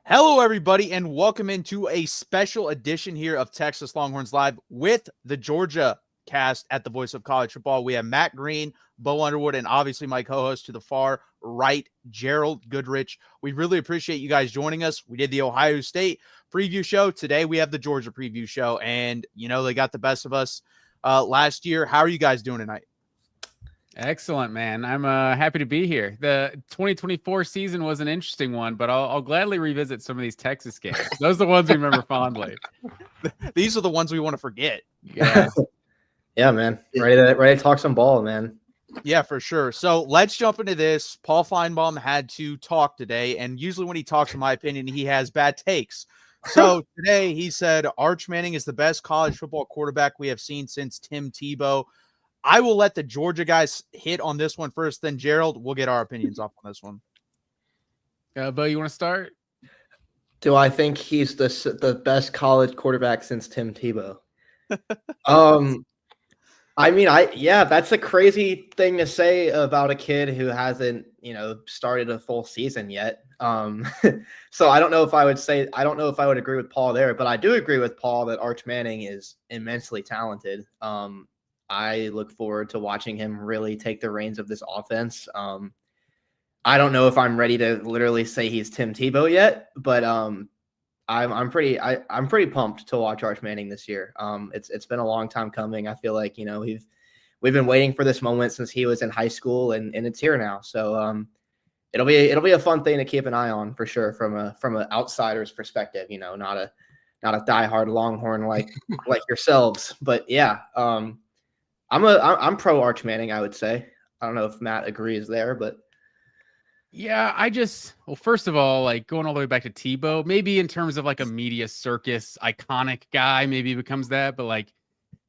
Hello, everybody, and welcome into a special edition here of Texas Longhorns Live with the Georgia cast at the Voice of College Football. We have Matt Green, Bo Underwood, and obviously my co-host to the far right, Gerald Goodrich. We really appreciate you guys joining us. We did the Ohio State preview show. Today we have the Georgia preview show, and, they got the best of us last year. How are you guys doing tonight? Excellent, man. I'm happy to be here. The 2024 season was an interesting one, but I'll gladly revisit some of these Texas games. Those are the ones we remember fondly. These are the ones we want to forget. Yeah. Yeah, man. Ready to talk some ball, man. Yeah, for sure. So let's jump into this. Paul Feinbaum had to talk today, and usually when he talks, in my opinion, he has bad takes. So today he said Arch Manning is the best college football quarterback we have seen since Tim Tebow. I will let the Georgia guys hit on this one first, then Gerald, we'll get our opinions off on this one. Bo, you want to start? Do I think he's the best college quarterback since Tim Tebow? That's a crazy thing to say about a kid who hasn't, started a full season yet. So I don't know if I would agree with Paul there, but I do agree with Paul that Arch Manning is immensely talented. I look forward to watching him really take the reins of this offense. I don't know if I'm ready to literally say he's Tim Tebow yet, but I'm pretty pumped to watch Arch Manning this year. It's been a long time coming. I feel like we've been waiting for this moment since he was in high school, and it's here now. So it'll be a fun thing to keep an eye on for sure from an outsider's perspective. Not a diehard Longhorn like yourselves, but yeah. I'm pro Arch Manning, I would say. I don't know if Matt agrees there, but yeah, first of all, like going all the way back to Tebow, maybe in terms of like a media circus iconic guy, maybe he becomes that. But like,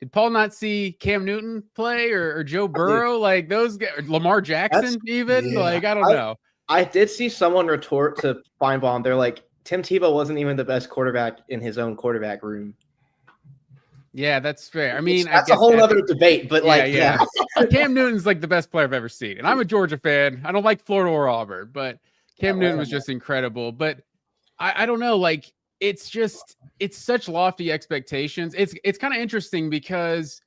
did Paul not see Cam Newton play or Joe Burrow? Like those guys, Lamar Jackson even? Yeah. Like, I don't know. I did see someone retort to Feinbaum. They're like, Tim Tebow wasn't even the best quarterback in his own quarterback room. Yeah, that's fair. I mean, that's a whole other debate, but yeah. Cam Newton's like the best player I've ever seen. And I'm a Georgia fan. I don't like Florida or Auburn, but Cam Newton was just incredible. But I don't know, like it's such lofty expectations. It's kind of interesting because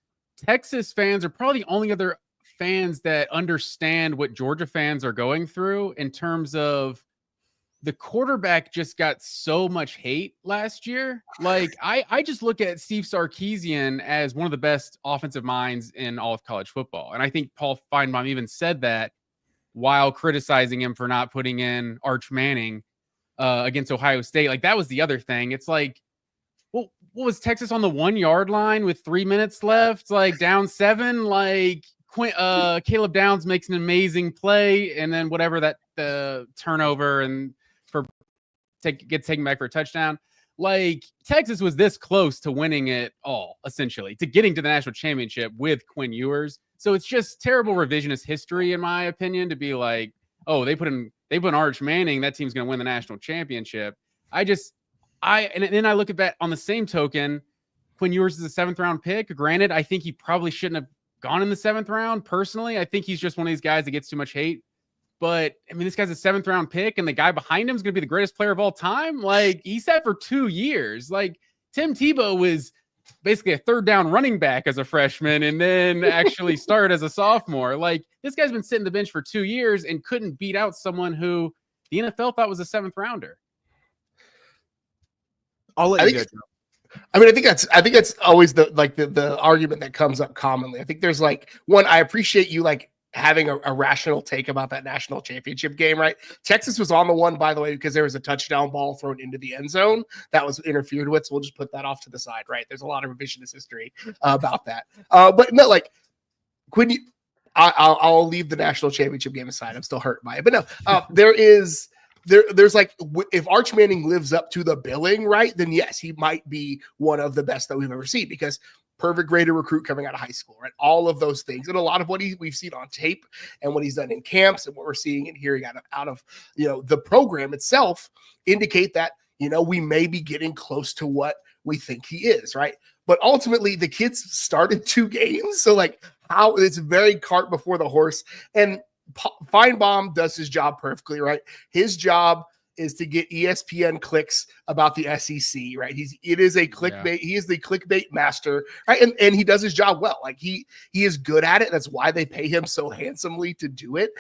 Texas fans are probably the only other fans that understand what Georgia fans are going through in terms of the quarterback just got so much hate last year. Like I just look at Steve Sarkisian as one of the best offensive minds in all of college football. And I think Paul Feinbaum even said that while criticizing him for not putting in Arch Manning against Ohio State. Like that was the other thing. It's like, well, what was Texas on the 1 yard line with 3 minutes left? Like down 7, like Caleb Downs makes an amazing play. And then whatever that the turnover and gets taken back for a touchdown. Like Texas was this close to winning it all, essentially, to getting to the national championship with Quinn Ewers. So it's just terrible revisionist history, in my opinion, to be like, oh, they put in Arch Manning, that team's going to win the national championship. And then I look at that on the same token. Quinn Ewers is a 7th round pick. Granted, I think he probably shouldn't have gone in the 7th round. Personally, I think he's just one of these guys that gets too much hate. But I mean, this guy's a 7th round pick, and the guy behind him is going to be the greatest player of all time. Like he sat for 2 years. Like Tim Tebow was basically a 3rd down running back as a freshman, and then actually started as a sophomore. Like this guy's been sitting the bench for 2 years and couldn't beat out someone who the NFL thought was a 7th rounder. I'll let you go. I mean, I think that's always the argument that comes up commonly. I think there's like one. I appreciate you like having a rational take about that national championship game, right? Texas was on the one, by the way, because there was a touchdown ball thrown into the end zone that was interfered with. So we'll just put that off to the side, right? There's a lot of revisionist history about that. But no, like Quinn, I'll leave the national championship game aside. I'm still hurt by it, but no, there's like, if Arch Manning lives up to the billing, right, then yes, he might be one of the best that we've ever seen because perfect grade recruit coming out of high school, right? All of those things. And a lot of what we've seen on tape and what he's done in camps and what we're seeing and hearing out of the program itself indicate that, we may be getting close to what we think he is, right? But ultimately the kids started 2 games. So like how it's very cart before the horse. And Feinbaum does his job perfectly, right? His job is to get ESPN clicks about the SEC, right? It is a clickbait. Yeah. He is the clickbait master, right? And he does his job well. Like he is good at it. That's why they pay him so handsomely to do it.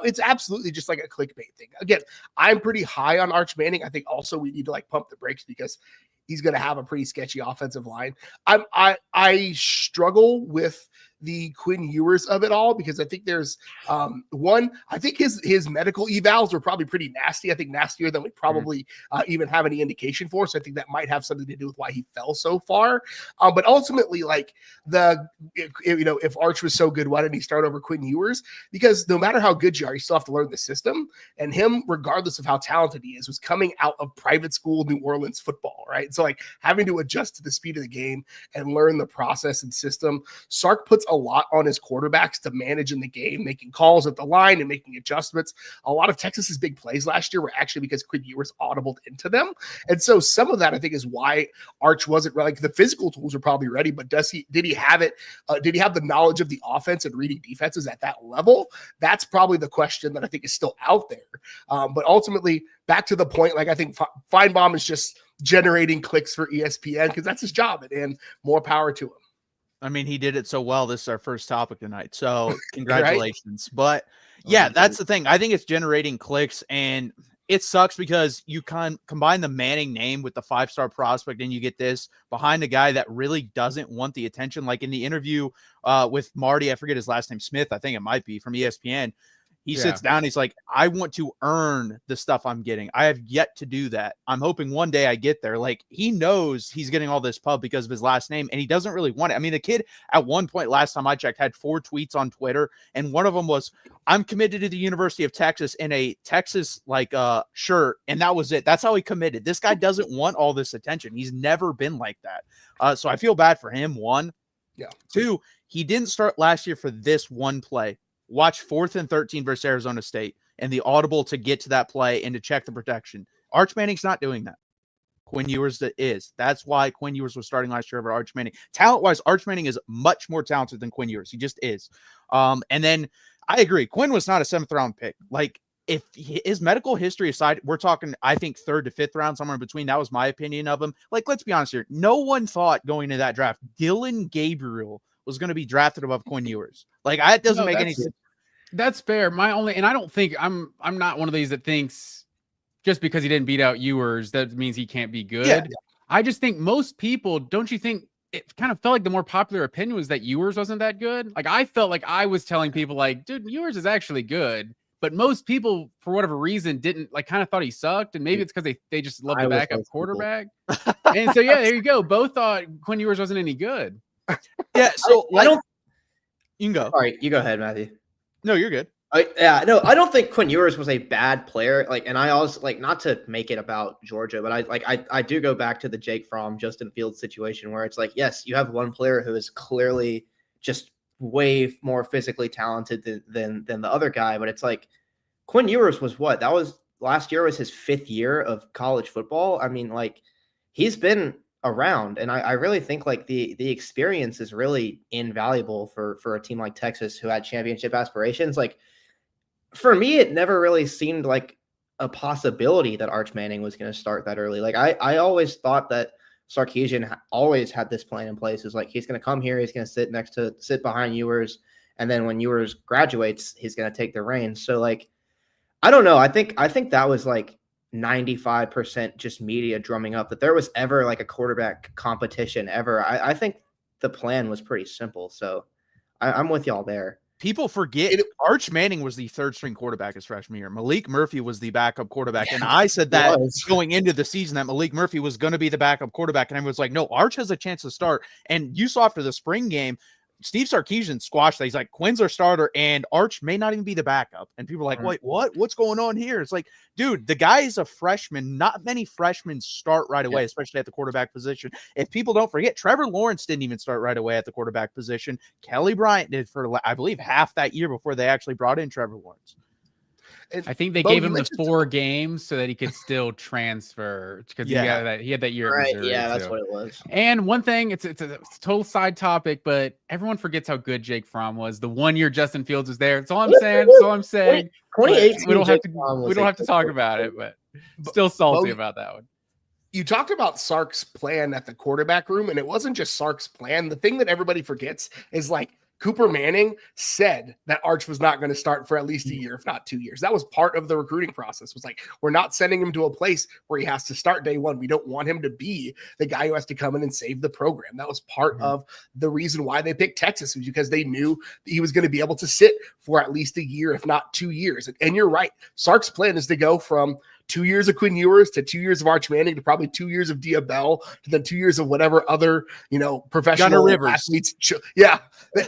It's absolutely just like a clickbait thing. Again, I'm pretty high on Arch Manning. I think also we need to like pump the brakes because he's going to have a pretty sketchy offensive line. I struggle with the Quinn Ewers of it all because I think there's one. I think his medical evals were probably pretty nasty. I think nastier than we probably even have any indication for. So I think that might have something to do with why he fell so far. But ultimately, like if Arch was so good, why didn't he start over Quinn Ewers? Because no matter how good you are, you still have to learn the system. And him, regardless of how talented he is, was coming out of private school New Orleans football, right? So like having to adjust to the speed of the game and learn the process and system. Sark puts a lot on his quarterbacks to manage in the game, making calls at the line and making adjustments. A lot of Texas's big plays last year were actually because Quinn Ewers audibled into them. And so some of that I think is why Arch wasn't like the physical tools are probably ready, but did he have it? Did he have the knowledge of the offense and reading defenses at that level? That's probably the question that I think is still out there. But ultimately, back to the point, like I think Feinbaum is just generating clicks for ESPN because that's his job, and more power to him. I mean, he did it so well. This is our first topic tonight, so congratulations. Right? But yeah, that's the thing. I think it's generating clicks, and it sucks because you combine the Manning name with the 5-star prospect, and you get this behind a guy that really doesn't want the attention. Like in the interview with Marty, I forget his last name, Smith, I think it might be, from ESPN. He sits down. He's like, I want to earn the stuff I'm getting. I have yet to do that. I'm hoping one day I get there. Like he knows he's getting all this pub because of his last name, and he doesn't really want it. I mean, the kid at one point, last time I checked, had 4 tweets on Twitter. And one of them was, I'm committed to the University of Texas in a Texas shirt. And that was it. That's how he committed. This guy doesn't want all this attention. He's never been like that. So I feel bad for him. 1. Yeah. 2, he didn't start last year for this one play. Watch 4th and 13 versus Arizona State and the audible to get to that play and to check the protection. Arch Manning's not doing that. Quinn Ewers is. That's why Quinn Ewers was starting last year over Arch Manning. Talent-wise, Arch Manning is much more talented than Quinn Ewers. He just is. And then I agree. Quinn was not a 7th-round pick. Like, if his medical history aside, we're talking, I think, 3rd to 5th round, somewhere in between. That was my opinion of him. Like, let's be honest here. No one thought going into that draft, Dylan Gabriel was going to be drafted above Quinn Ewers. Like, it doesn't make any sense. That's fair. And I don't think I'm not one of these that thinks just because he didn't beat out Ewers, that means he can't be good. Yeah. I just think most people, don't you think it kind of felt like the more popular opinion was that Ewers wasn't that good? Like I felt like I was telling people like, dude, Ewers is actually good. But most people, for whatever reason, didn't kind of thought he sucked. And maybe it's because they just love the backup quarterback. And so, yeah, there you go. Both thought Quinn Ewers wasn't any good. Yeah. So I don't, you can go. All right. You go ahead, Matthew. No, you're good. I don't think Quinn Ewers was a bad player. And I always not to make it about Georgia, but I do go back to the Jake Fromm, Justin Fields situation where it's like, yes, you have one player who is clearly just way more physically talented than the other guy, but it's like Quinn Ewers was what? That was last year was his 5th year of college football. I mean, he's been around, and I really think the experience is really invaluable for a team like Texas who had championship aspirations. For me, it never really seemed like a possibility that Arch Manning was going to start that early. I always thought that Sarkisian always had this plan in place. Is he's going to come here, he's going to sit behind Ewers, and then when Ewers graduates, he's going to take the reins. So I don't know. I think that was 95% just media drumming up that there was ever a quarterback competition ever. I think the plan was pretty simple. So I'm with y'all there. People forget Arch Manning was the 3rd-string quarterback his freshman year. Malik Murphy was the backup quarterback. And I said that going into the season that Malik Murphy was going to be the backup quarterback. And everyone was like, no, Arch has a chance to start. And you saw after the spring game, Steve Sarkisian squashed that. He's like, Quinn's our starter, and Arch may not even be the backup. And people are like, wait, what? What's going on here? It's like, dude, the guy is a freshman. Not many freshmen start right away, especially at the quarterback position. If people don't forget, Trevor Lawrence didn't even start right away at the quarterback position. Kelly Bryant did for, I believe, half that year before they actually brought in Trevor Lawrence. I think they gave him the 4 games so that he could still transfer because he had that year. Right. Yeah, that's what it was. And one thing, it's a total side topic, but everyone forgets how good Jake Fromm was. The 1 year Justin Fields was there. That's all I'm saying. That's all I'm saying. 2018. We don't have to talk about it, but Still salty Bo, about that one. You talked about Sark's plan at the quarterback room, and it wasn't just Sark's plan. The thing that everybody forgets is like Cooper Manning said that Arch was not going to start for at least a year, if not 2 years. That was part of the recruiting process. It was like, we're not sending him to a place where he has to start day one. We don't want him to be the guy who has to come in and save the program. That was part of the reason why they picked Texas, was because they knew that he was going to be able to sit for at least a year, if not 2 years. And you're right. Sark's plan is to go from 2 years of Quinn Ewers to 2 years of Arch Manning to probably 2 years of Dia Bell to then 2 years of whatever other, professional Gunnar Rivers. athletes. Yeah.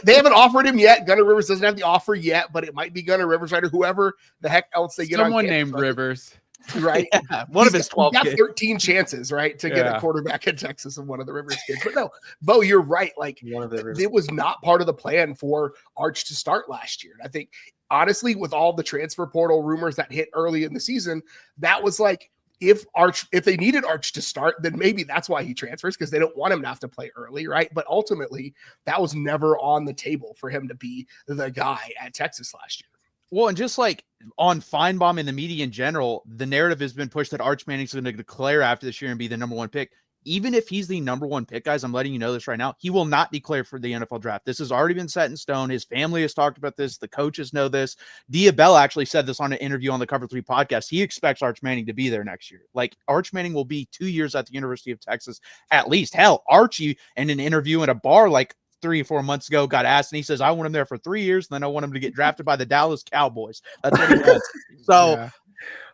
They haven't offered him yet. Gunnar Rivers doesn't have the offer yet, but it might be Gunnar Rivers, right? Or whoever the heck else they get on. Someone named Rivers. Right. Yeah, one of his 12 got kids. 13 chances, right, to get a quarterback in Texas and one of the Rivers kids. But no, Bo, you're right. Like, it was not part of the plan for Arch to start last year. And I think, honestly, with all the transfer portal rumors that hit early in the season, that was like, if they needed Arch to start, then maybe that's why he transfers, because they don't want him to have to play early, right? But ultimately, that was never on the table for him to be the guy at Texas last year. Well, and just like on Feinbaum and the media in general, the narrative has been pushed that Arch Manning's going to declare after this year and be the number one pick. Even if he's the number one pick, guys, I'm letting you know this right now, he will not declare for the NFL draft. This has already been set in stone. His family has talked about this. The coaches know this. Dia Bell actually said this on an interview on the Cover 3 podcast. He expects Arch Manning to be there next year. Like, Arch Manning will be 2 years at the University of Texas at least. Hell, Archie, in an interview in a bar like 3 or 4 months ago, got asked, and he says, I want him there for 3 years, and then I want him to get drafted by the Dallas Cowboys. That's what he wants. So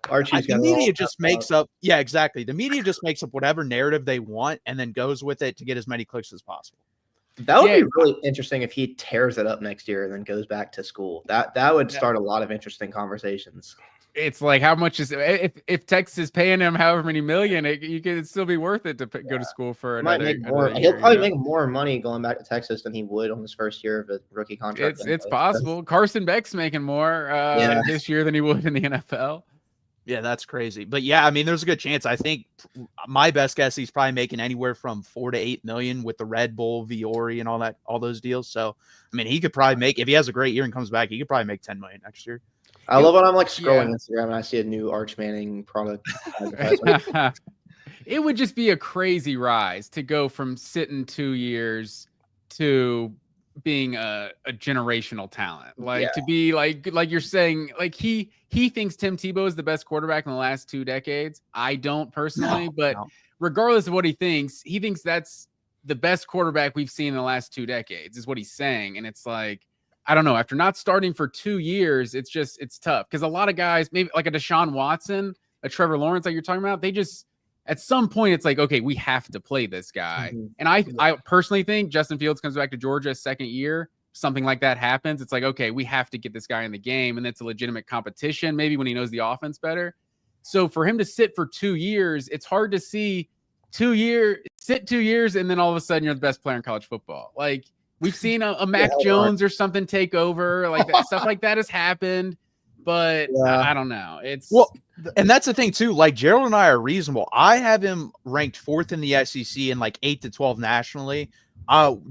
the media just makes up. Yeah, exactly. The media just makes up whatever narrative they want and then goes with it to get as many clicks as possible. That would be really interesting if he tears it up next year and then goes back to school. That would start a lot of interesting conversations. It's like, how much is if Texas is paying him however many million, you can still be worth it to go to school for another year. He'll probably make more money going back to Texas than he would on his first year of a rookie contract. It's possible. Carson Beck's making more this year than he would in the NFL. Yeah, that's crazy. But yeah, I mean, there's a good chance. I think my best guess, he's probably making anywhere from 4 to 8 million with the Red Bull, Viore, and all those deals. So, I mean, he could probably make, if he has a great year and comes back, he could probably make 10 million next year. I love when I'm like scrolling Instagram and I see a new Arch Manning product. It would just be a crazy rise to go from sitting 2 years to being a generational talent, to be like you're saying, like he thinks Tim Tebow is the best quarterback in the last 2 decades. I don't personally, but regardless of what he thinks that's the best quarterback we've seen in the last 2 decades is what he's saying. And it's like, I don't know, after not starting for 2 years, it's tough, because a lot of guys, maybe like a Deshaun Watson, a Trevor Lawrence, like you're talking about, they just, at some point, it's like, okay, we have to play this guy. Mm-hmm. And I personally think Justin Fields comes back to Georgia second year, something like that happens. It's like, okay, we have to get this guy in the game, and it's a legitimate competition, maybe when he knows the offense better. So for him to sit for 2 years, it's hard to see 2 years, sit 2 years, and then all of a sudden you're the best player in college football. Like, we've seen a Mac Jones or something take over, like that, stuff like that has happened. But I don't know. And that's the thing too. Like, Gerald and I are reasonable. I have him ranked 4th in the SEC and like 8 to 12 nationally.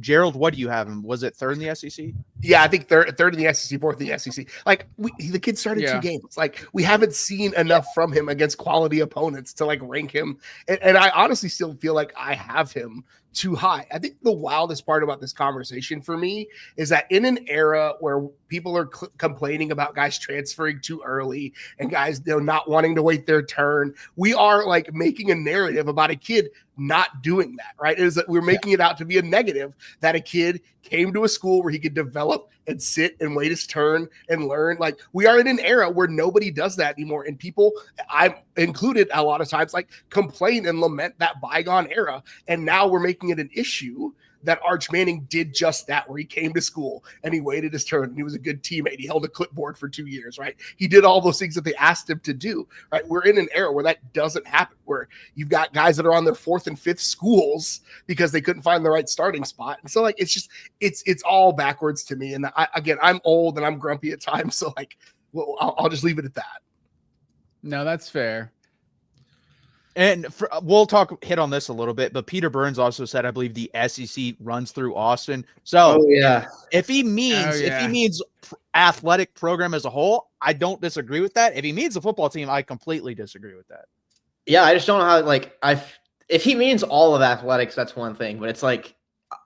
Gerald, what do you have him? Was it 3rd in the SEC? Yeah, I think third in the SEC, 4th in the SEC. Like, the kid started 2 games. Like, we haven't seen enough from him against quality opponents to like rank him. And I honestly still feel like I have him too high. I think the wildest part about this conversation for me is that in an era where people are complaining about guys transferring too early and guys not wanting to wait their turn, we are like making a narrative about a kid not doing that, right? It is that we're making it out to be a negative, that a kid came to a school where he could develop and sit and wait his turn and learn. Like, we are in an era where nobody does that anymore. And people, I'm included a lot of times, like, complain and lament that bygone era. And now we're making it an issue that Arch Manning did just that, where he came to school and he waited his turn and he was a good teammate. He held a clipboard for 2 years, right? He did all those things that they asked him to do, right? We're in an era where that doesn't happen, where you've got guys that are on their 4th and 5th schools because they couldn't find the right starting spot. And so, like, it's just, it's all backwards to me. And I'm old and I'm grumpy at times. So, like, well, I'll just leave it at that. No, that's fair. And we'll hit on this a little bit, but Peter Burns also said, I believe the SEC runs through Austin. So if he means athletic program as a whole, I don't disagree with that. If he means the football team, I completely disagree with that. Yeah, I just don't know how. If he means all of athletics, that's one thing. But it's like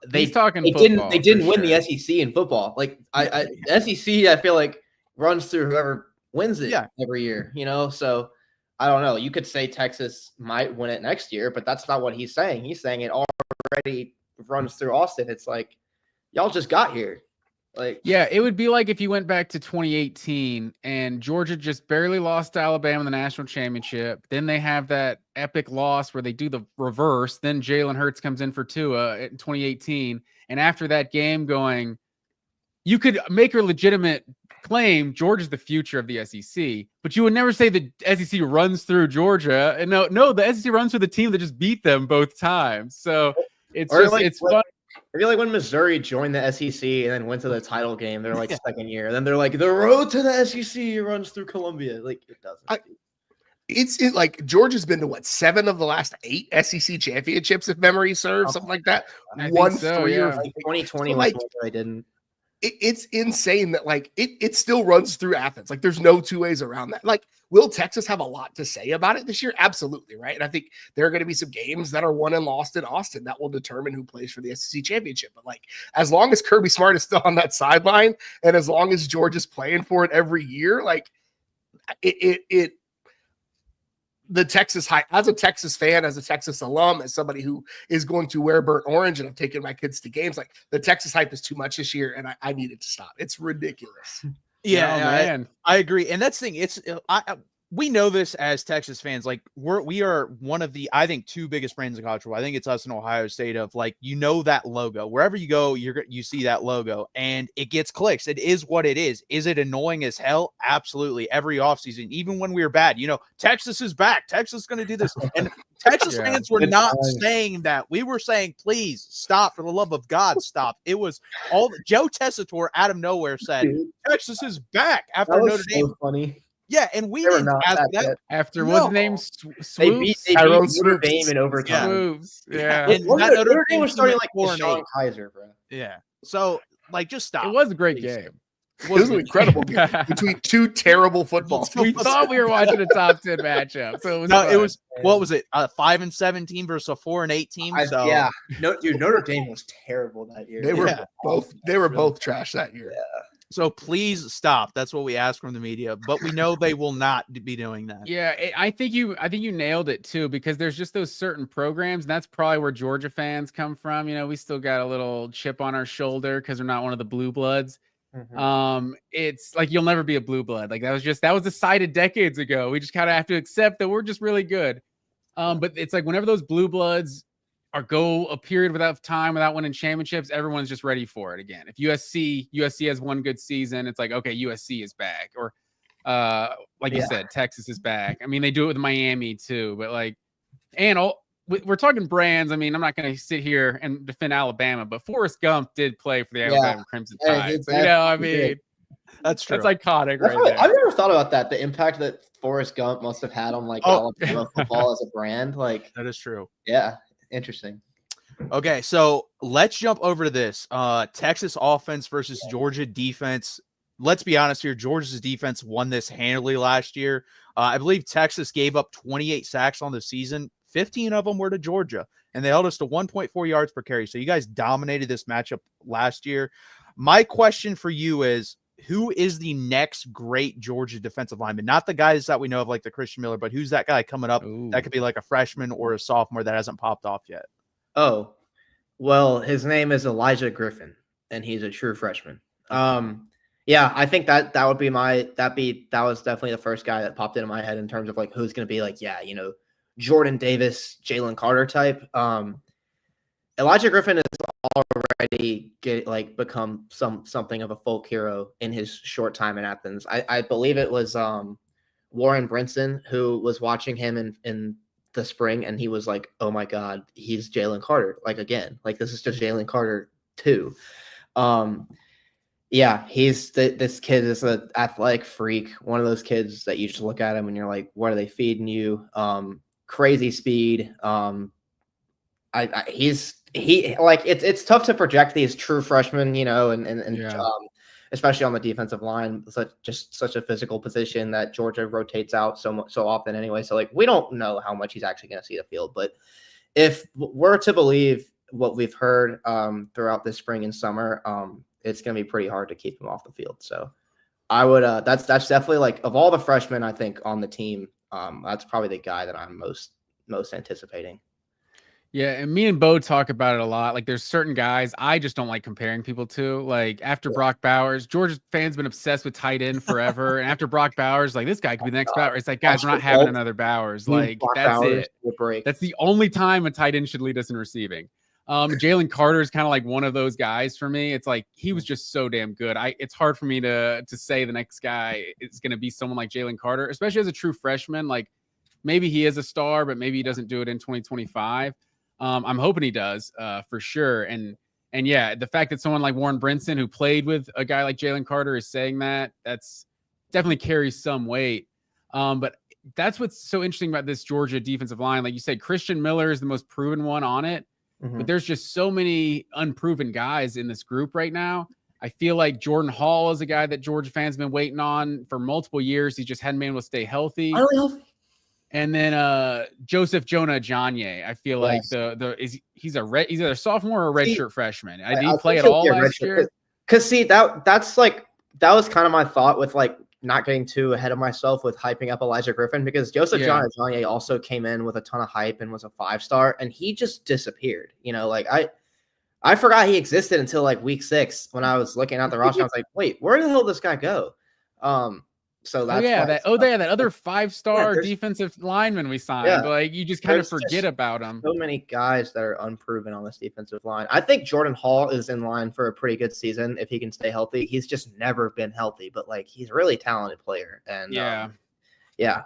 they didn't win the SEC in football. Like SEC, I feel like runs through whoever wins it every year. So. I don't know. You could say Texas might win it next year, but that's not what he's saying. He's saying it already runs through Austin. It's like, y'all just got here. Yeah, it would be like if you went back to 2018 and Georgia just barely lost to Alabama in the national championship. Then they have that epic loss where they do the reverse. Then Jalen Hurts comes in for Tua in 2018. And after that game going, you could make a legitimate claim Georgia's the future of the SEC, but you would never say the SEC runs through Georgia. And no, the SEC runs through the team that just beat them both times. So it's fun. I feel like when Missouri joined the SEC and then went to the title game, they're like second year. And then they're like, the road to the SEC runs through Columbia. Like it doesn't. It's like Georgia's been to 7 of the last 8 SEC championships, if memory serves, something like that. I think so, 3 or 2020 was I didn't. It's insane that it still runs through Athens. Like there's no two ways around that. Like, will Texas have a lot to say about it this year? Absolutely, right? And I think there are going to be some games that are won and lost in Austin that will determine who plays for the SEC championship. But like, as long as Kirby Smart is still on that sideline, and as long as Georgia's playing for it every year, like the Texas hype, as a Texas fan, as a Texas alum, as somebody who is going to wear burnt orange and I'm taking my kids to games, like the Texas hype is too much this year and I need it to stop. It's ridiculous. Yeah, I agree. And that's the thing. We know this as Texas fans. Like we are one of the, I think, 2 biggest brands in college football. I think it's us in Ohio State of like, that logo. Wherever you go, you see that logo and it gets clicks. It is what it is. Is it annoying as hell? Absolutely. Every offseason, even when we were bad, Texas is back. Texas is going to do this. And Texas fans were not saying that. We were saying, please stop. For the love of God, stop. It was Joe Tessitore out of nowhere said, Texas is back after Notre Dame. Funny. Yeah, and we didn't ask that. After what's the name? They beat Notre Dame in overtime. Swoops. Yeah. And Notre Dame was starting like Sean Kaiser, bro. Yeah. So, just stop. It was a great game. It was an incredible game between 2 terrible football teams. We thought we were watching a top 10 matchup. So it was what was it? 5-7 team versus a 4-8 team. Yeah. No, dude, Notre Dame was terrible that year. They were both trash that year. Yeah. So please stop. That's what we ask from the media, but we know they will not be doing that. Yeah, I think you nailed it too, because there's just those certain programs, and that's probably where Georgia fans come from. We still got a little chip on our shoulder because we're not one of the blue bloods. Mm-hmm. It's like you'll never be a blue blood. Like that was decided decades ago. We just kind of have to accept that we're just really good. But it's like whenever those blue bloods go a period without winning championships, everyone's just ready for it again. If USC has one good season, it's like, okay, USC is back. Or you said, Texas is back. I mean, they do it with Miami too, but we're talking brands. I mean, I'm not going to sit here and defend Alabama, but Forrest Gump did play for the Alabama Crimson Tide. So, I mean, that's true. That's iconic right there. I've never thought about that. The impact that Forrest Gump must have had on Alabama football as a brand. That is true. Yeah. Interesting. Okay, so let's jump over to this. Texas offense versus Georgia defense. Let's be honest here. Georgia's defense won this handily last year. I believe Texas gave up 28 sacks on the season. 15 of them were to Georgia, and they held us to 1.4 yards per carry. So you guys dominated this matchup last year. My question for you is, who is the next great Georgia defensive lineman? Not the guys that we know of, like the Christian Miller, but who's that guy coming up that could be like a freshman or a sophomore that hasn't popped off yet? Oh, well, his name is Elijah Griffin, and he's a true freshman. Yeah, I think that was definitely the first guy that popped into my head in terms of like who's going to be like, Jordan Davis, Jalen Carter type. Elijah Griffin is already become something of a folk hero in his short time in Athens. I believe it was Warren Brinson who was watching him in the spring, and he was like, "Oh my God, he's Jalen Carter! Again, this is just Jalen Carter too." Yeah, this kid is an athletic freak. One of those kids that you just look at him and you're like, "What are they feeding you?" crazy speed. It's tough to project these true freshmen, and especially on the defensive line, such a physical position that Georgia rotates out so often anyway. So we don't know how much he's actually going to see the field. But if we're to believe what we've heard throughout this spring and summer, it's going to be pretty hard to keep him off the field. So I would that's definitely of all the freshmen I think on the team, that's probably the guy that I'm most anticipating. Yeah, and me and Bo talk about it a lot. There's certain guys I just don't like comparing people to. After Brock Bowers, Georgia fans been obsessed with tight end forever. And after Brock Bowers, this guy could be the next Bowers. It's guys, we're not having another Bowers. That's Bowers, it. That's the only time a tight end should lead us in receiving. Jalen Carter is kind of one of those guys for me. It's he was just so damn good. It's hard for me to say the next guy is going to be someone like Jalen Carter, especially as a true freshman. Maybe he is a star, but maybe he doesn't do it in 2025. I'm hoping he does for sure. And yeah, the fact that someone like Warren Brinson, who played with a guy like Jalen Carter, is saying that's definitely carries some weight. But that's what's so interesting about this Georgia defensive line. Like you said, Christian Miller is the most proven one on it, but there's just so many unproven guys in this group right now. I feel like Jordan Hall is a guy that Georgia fans have been waiting on for multiple years. He just hadn't been able to stay healthy. And then Joseph Jonah Ajonye, I feel like he's either a sophomore or a redshirt freshman. Did he play at all last year? Because that was kind of my thought with not getting too ahead of myself with hyping up Elijah Griffin, because Joseph Jonah Ajonye also came in with a ton of hype and was a 5-star, and he just disappeared. I forgot he existed until week 6 when I was looking at the roster. I was like, wait, where the hell did this guy go? So that's that other 5-star defensive lineman we signed. You just kind of forget about him. So many guys that are unproven on this defensive line. I think Jordan Hall is in line for a pretty good season if he can stay healthy. He's just never been healthy, but he's a really talented player. And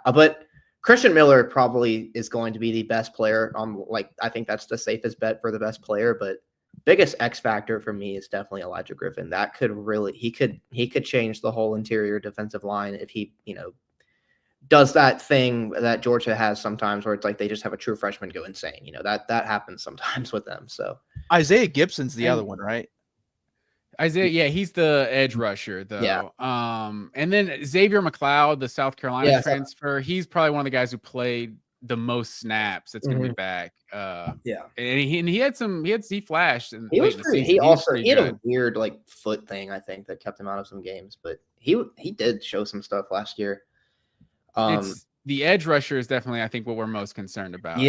but Christian Miller probably is going to be the best player on. I think that's the safest bet for the best player, but biggest X factor for me is definitely Elijah Griffin. That could really he could change the whole interior defensive line if he does that thing that Georgia has sometimes where it's they just have a true freshman go insane. That happens sometimes with them. So Isaiah Gibson's the other one, right? Isaiah, he's the edge rusher though. Yeah. And then Xavier McLeod, the South Carolina transfer, he's probably one of the guys who played the most snaps that's going to be back. And he flashed, and he had a weird foot thing, I think, that kept him out of some games, but he did show some stuff last year. It's the edge rusher is definitely, I think, what we're most concerned about. I don't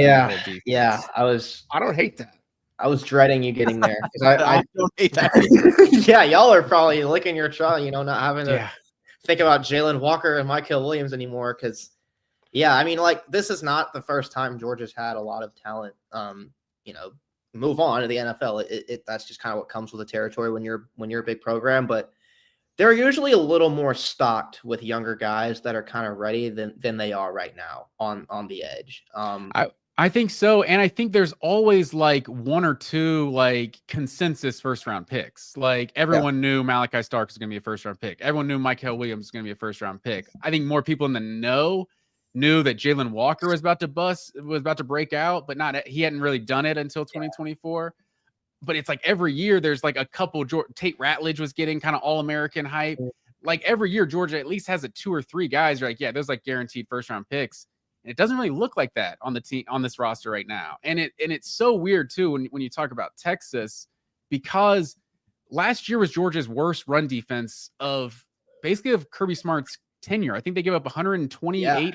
hate that. I was dreading you getting there because I don't hate that. Yeah, y'all are probably licking your jaw, not having to think about Jalen Walker and Mike Williams anymore, because this is not the first time Georgia's had a lot of talent, move on to the NFL. That's just kind of what comes with the territory when you're a big program. But they're usually a little more stocked with younger guys that are kind of ready than they are right now on the edge. I think so, and I think there's always one or two consensus first round picks. Everyone knew Malachi Starks was going to be a first round pick. Everyone knew Mike Williams was going to be a first round pick. I think more people in the know knew that Jalen Walker was about to break out, but he hadn't really done it until 2024. But it's every year there's a couple. Tate Ratledge was getting kind of all-American hype. Every year Georgia at least has 2 or 3 guys. You're those guaranteed first-round picks. And it doesn't really look like that on the team on this roster right now. And it's so weird too when you talk about Texas, because last year was Georgia's worst run defense of Kirby Smart's tenure. I think they gave up 128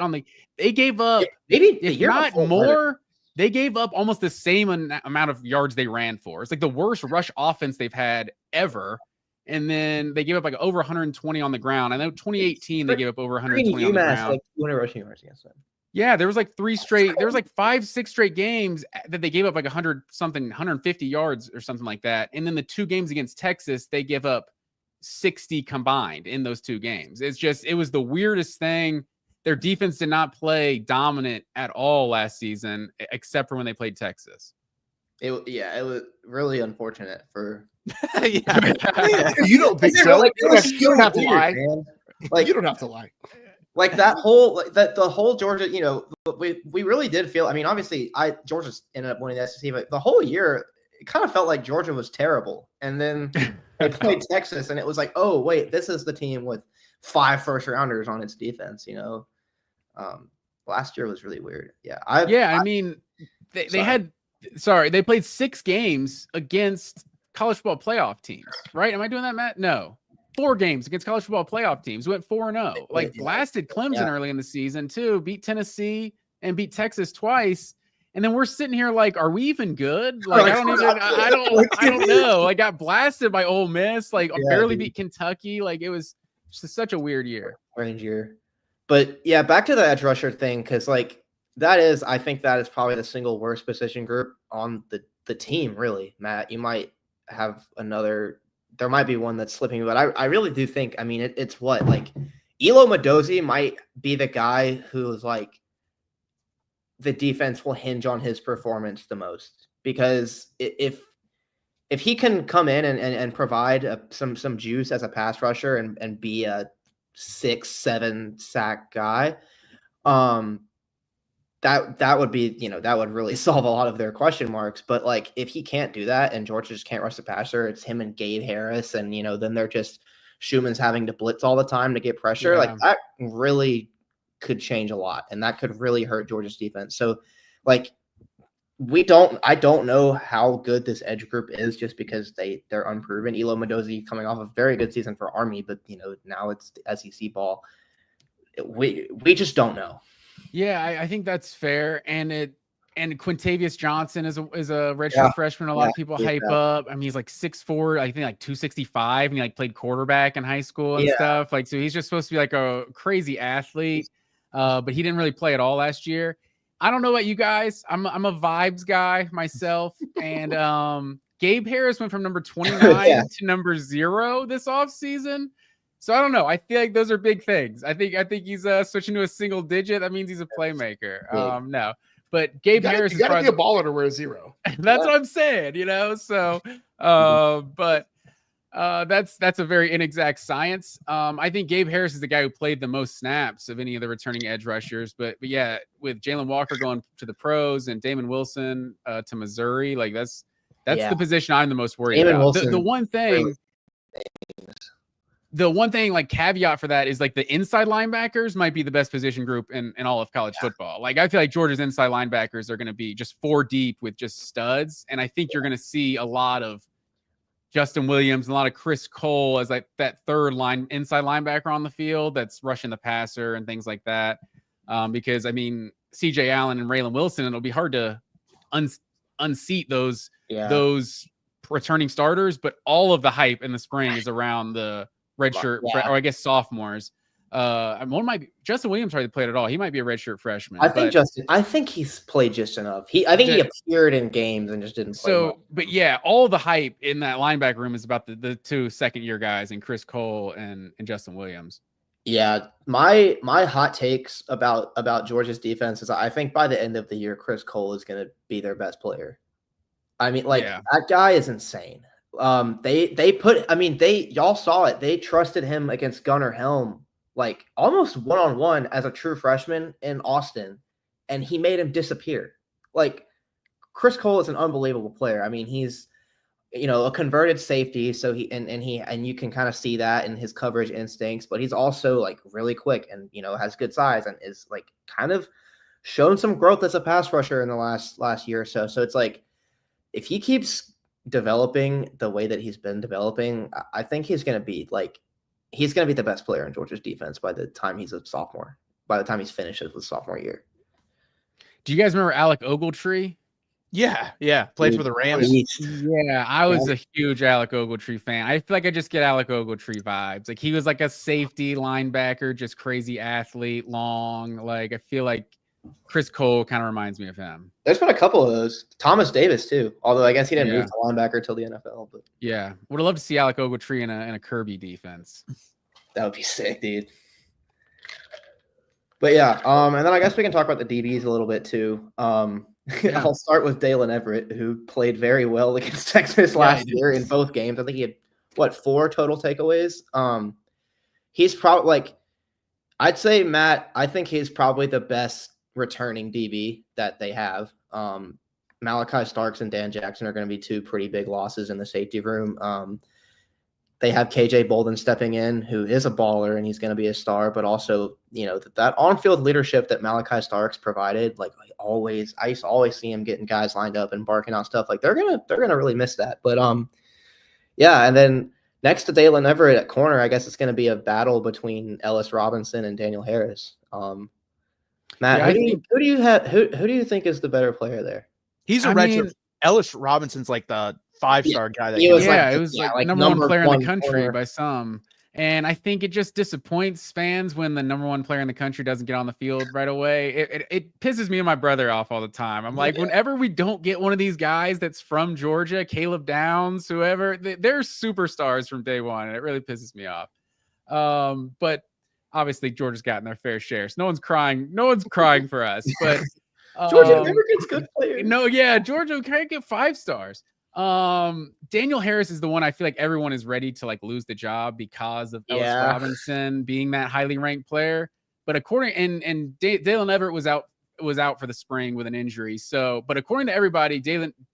they gave up if not more. They gave up almost the same amount of yards they ran for. It's the worst rush offense they've had ever. And then they gave up over 120 on the ground. I know 2018 they gave up over 120 on the ground. 200 rushing yards against them. Yeah, there was 5-6 straight games that they gave up 100 something, 150 yards or something like that. And then the 2 games against Texas, they give up 60 combined in those 2 games. It was the weirdest thing. Their defense did not play dominant at all last season, except for when they played Texas. It was really unfortunate for. You don't think so? You don't have to lie. You don't have to lie. Like that whole the whole Georgia, we really did feel. I mean, obviously, Georgia ended up winning the SEC, but the whole year it kind of felt like Georgia was terrible. And then they played Texas, and it was like, oh wait, this is the team with 5 first-rounders on its defense. Last year was really weird. Yeah, I mean, they played 6 games against college football playoff teams, right? Am I doing that, Matt? No. 4 games against college football playoff teams, went 4-0. Like blasted Clemson early in the season too, beat Tennessee and beat Texas twice. And then we're sitting here like, are we even good? Like, I don't know. I got blasted by Ole Miss, like barely beat Kentucky. Like it was just such a weird year. Strange year. But yeah, back to the edge rusher thing, because like I think that is probably the single worst position group on the team, really. Matt, you might have another. There might be one that's slipping, but I really do think, I mean, it's what, like, Elo Madozi might be the guy who's like the defense will hinge on his performance the most, because if he can come in and provide some juice as a pass rusher and be a 6-7 sack guy, that would be, that would really solve a lot of their question marks. But like, if he can't do that and Georgia just can't rush the passer, it's him and Gabe Harris. And, then they're just Schumann's having to blitz all the time to get pressure. Like that really could change a lot. And that could really hurt Georgia's defense. So like, I don't know how good this edge group is, just because they're unproven. Elo Madozi coming off a very good season for Army, but now it's SEC ball. We just don't know. Yeah, I think that's fair. And Quintavious Johnson is a redshirt freshman. A lot of people hype up. I mean, he's like 6'4", I think like 265, and he like played quarterback in high school and stuff. Like, so he's just supposed to be like a crazy athlete. But he didn't really play at all last year. I don't know about you guys. I'm a vibes guy myself. And Gabe Harris went from number 29 to number 0 this offseason. So I don't know. I feel like those are big things. I think he's switching to a single digit. That means he's a playmaker. No, but Gabe Harris is gotta be a baller to wear a 0. That's what I'm saying. So, but that's a very inexact science. I think Gabe Harris is the guy who played the most snaps of any of the returning edge rushers. But yeah, with Jalen Walker going to the pros and Damon Wilson to Missouri, like that's the position I'm the most worried about. The one thing. The one thing, like, caveat for that is like the inside linebackers might be the best position group in all of college football. Like, I feel like Georgia's inside linebackers are going to be just 4 deep with just studs. And I think you're going to see a lot of Justin Williams and a lot of Chris Cole as like that third line inside linebacker on the field that's rushing the passer and things like that. Because I mean, CJ Allen and Raylan Wilson, it'll be hard to unseat those returning starters, but all of the hype in the spring is around the redshirt, or I guess sophomores. Justin Williams hardly played at all. He might be a redshirt freshman. I think he's played just enough. He appeared in games and just didn't play well. But yeah, all the hype in that linebacker room is about the 2 second-year guys, and Chris Cole and Justin Williams. Yeah, my hot takes about Georgia's defense is I think by the end of the year, Chris Cole is going to be their best player. I mean, that guy is insane. Y'all saw it. They trusted him against Gunnar Helm, like almost one-on-one as a true freshman in Austin, and he made him disappear. Like, Chris Cole is an unbelievable player. I mean, he's, a converted safety. So and you can kind of see that in his coverage instincts, but he's also like really quick and, has good size and is like kind of shown some growth as a pass rusher in the last year or so. So it's like, if he keeps developing the way that he's been developing, I think he's going to be the best player in Georgia's defense by the time he's a sophomore, by the time he's finished his sophomore year. Do you guys remember Alec Ogletree? Yeah. Played for the Rams. Yeah, I was a huge Alec Ogletree fan. I feel like I just get Alec Ogletree vibes. Like, he was like a safety linebacker, just crazy athlete, long. Like, I feel like Chris Cole kind of reminds me of him. There's been a couple of those. Thomas Davis too, although I guess he didn't move to linebacker till the NFL. But yeah, would have loved to see Alec Ogletree in a Kirby defense. That would be sick, dude. But yeah, and then I guess we can talk about the DBs a little bit too. I'll start with Dalen Everett, who played very well against Texas last year in both games. I think he had 4 total takeaways. He's probably like, I'd say Matt. I think he's probably the best returning DB that they have. Malachi Starks and Dan Jackson are going to be two pretty big losses in the safety room. They have KJ Bolden stepping in, who is a baller and he's going to be a star, but also, that on-field leadership that Malachi Starks provided, I used to always see him getting guys lined up and barking out stuff. They're gonna really miss that. But yeah, and then next to Dalen Everett at corner, I guess it's going to be a battle between Ellis Robinson and Daniel Harris. Matt, Yeah, who do you think is the better player there? He's a redshirt. Ellis Robinson's like the 5-star guy. He was it was number one player in the country corner by some. And I think it just disappoints fans when the number one player in the country doesn't get on the field right away. It pisses me and my brother off all the time. I'm like, whenever we don't get one of these guys that's from Georgia, Caleb Downs, whoever, they're superstars from day one. And it really pisses me off. But obviously Georgia's gotten their fair share. So no one's crying. No one's crying for us. But Georgia never gets good players. No, yeah, Georgia can't get 5 stars. Daniel Harris is the one I feel like everyone is ready to lose the job because of Ellis Robinson being that highly ranked player. But according and Dalen Everett was out for the spring with an injury. So, but according to everybody,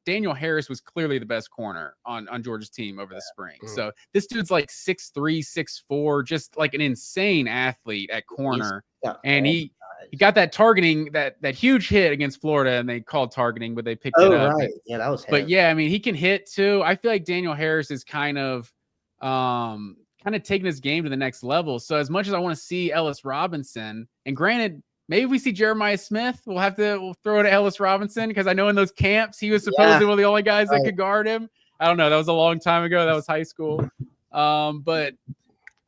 Daniel Harris was clearly the best corner on Georgia's team over the spring. So this dude's 6'3", 6'4", just like an insane athlete at corner. And he got that targeting, that huge hit against Florida, and they called targeting, but they picked it up. Right. Yeah, that was him. But yeah, I mean, he can hit too. I feel like Daniel Harris is kind of taking his game to the next level. So as much as I want to see Ellis Robinson, and granted, maybe if we see Jeremiah Smith, we'll throw it to Ellis Robinson, because I know in those camps he was supposedly one of the only guys that could guard him. I don't know. That was a long time ago. That was high school. But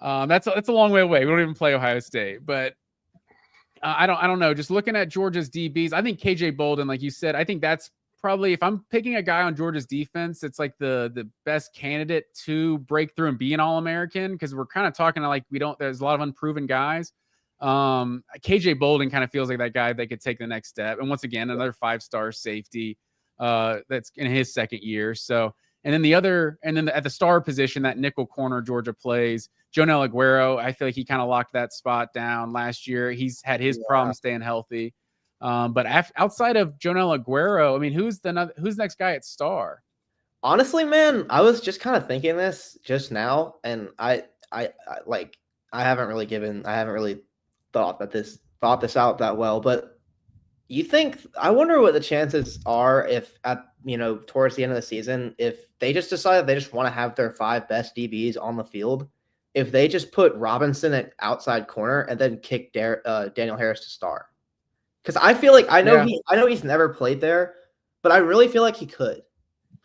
that's a long way away. We don't even play Ohio State, but. I don't know. Just looking at Georgia's DBs, I think KJ Bolden, like you said, I think that's probably, if I'm picking a guy on Georgia's defense, it's the best candidate to break through and be an All-American, because we're kind of talking there's a lot of unproven guys. KJ Bolden kind of feels like that guy that could take the next step. And once again, another 5-star safety that's in his second year. So, and then at the star position, that nickel corner Georgia plays, Jonel Aguero, I feel like he kind of locked that spot down last year. He's had his problems staying healthy. But outside of Jonel Aguero, I mean, who's the next guy at star? Honestly, man, I was just kind of thinking this just now, and I haven't really thought this out that well. But I wonder what the chances are if towards the end of the season, if they just decide they just want to have their 5 best DBs on the field, if they just put Robinson at outside corner and then kick Daniel Harris to star. Because I feel like I know he's never played there, but I really feel like he could.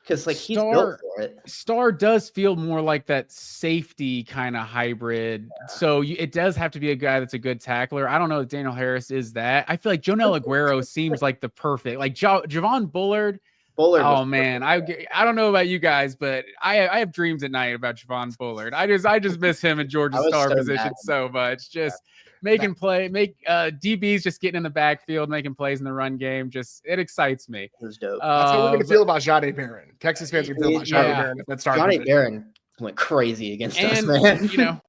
Because he's built for it. Star does feel more like that safety kind of hybrid. Yeah. So it does have to be a guy that's a good tackler. I don't know if Daniel Harris is that. I feel like Jonel Aguero seems like the perfect, Javon Bullard. Oh man, I don't know about you guys, but I have dreams at night about Javon Bullard. I just miss him in Georgia's star position so much. Just making DBs just getting in the backfield, making plays in the run game. It excites me. It was dope. That's how we're gonna feel about Jahdae Barron. Texas fans are gonna feel about Jahdae Barron. Jahdae Barron went crazy against us, man.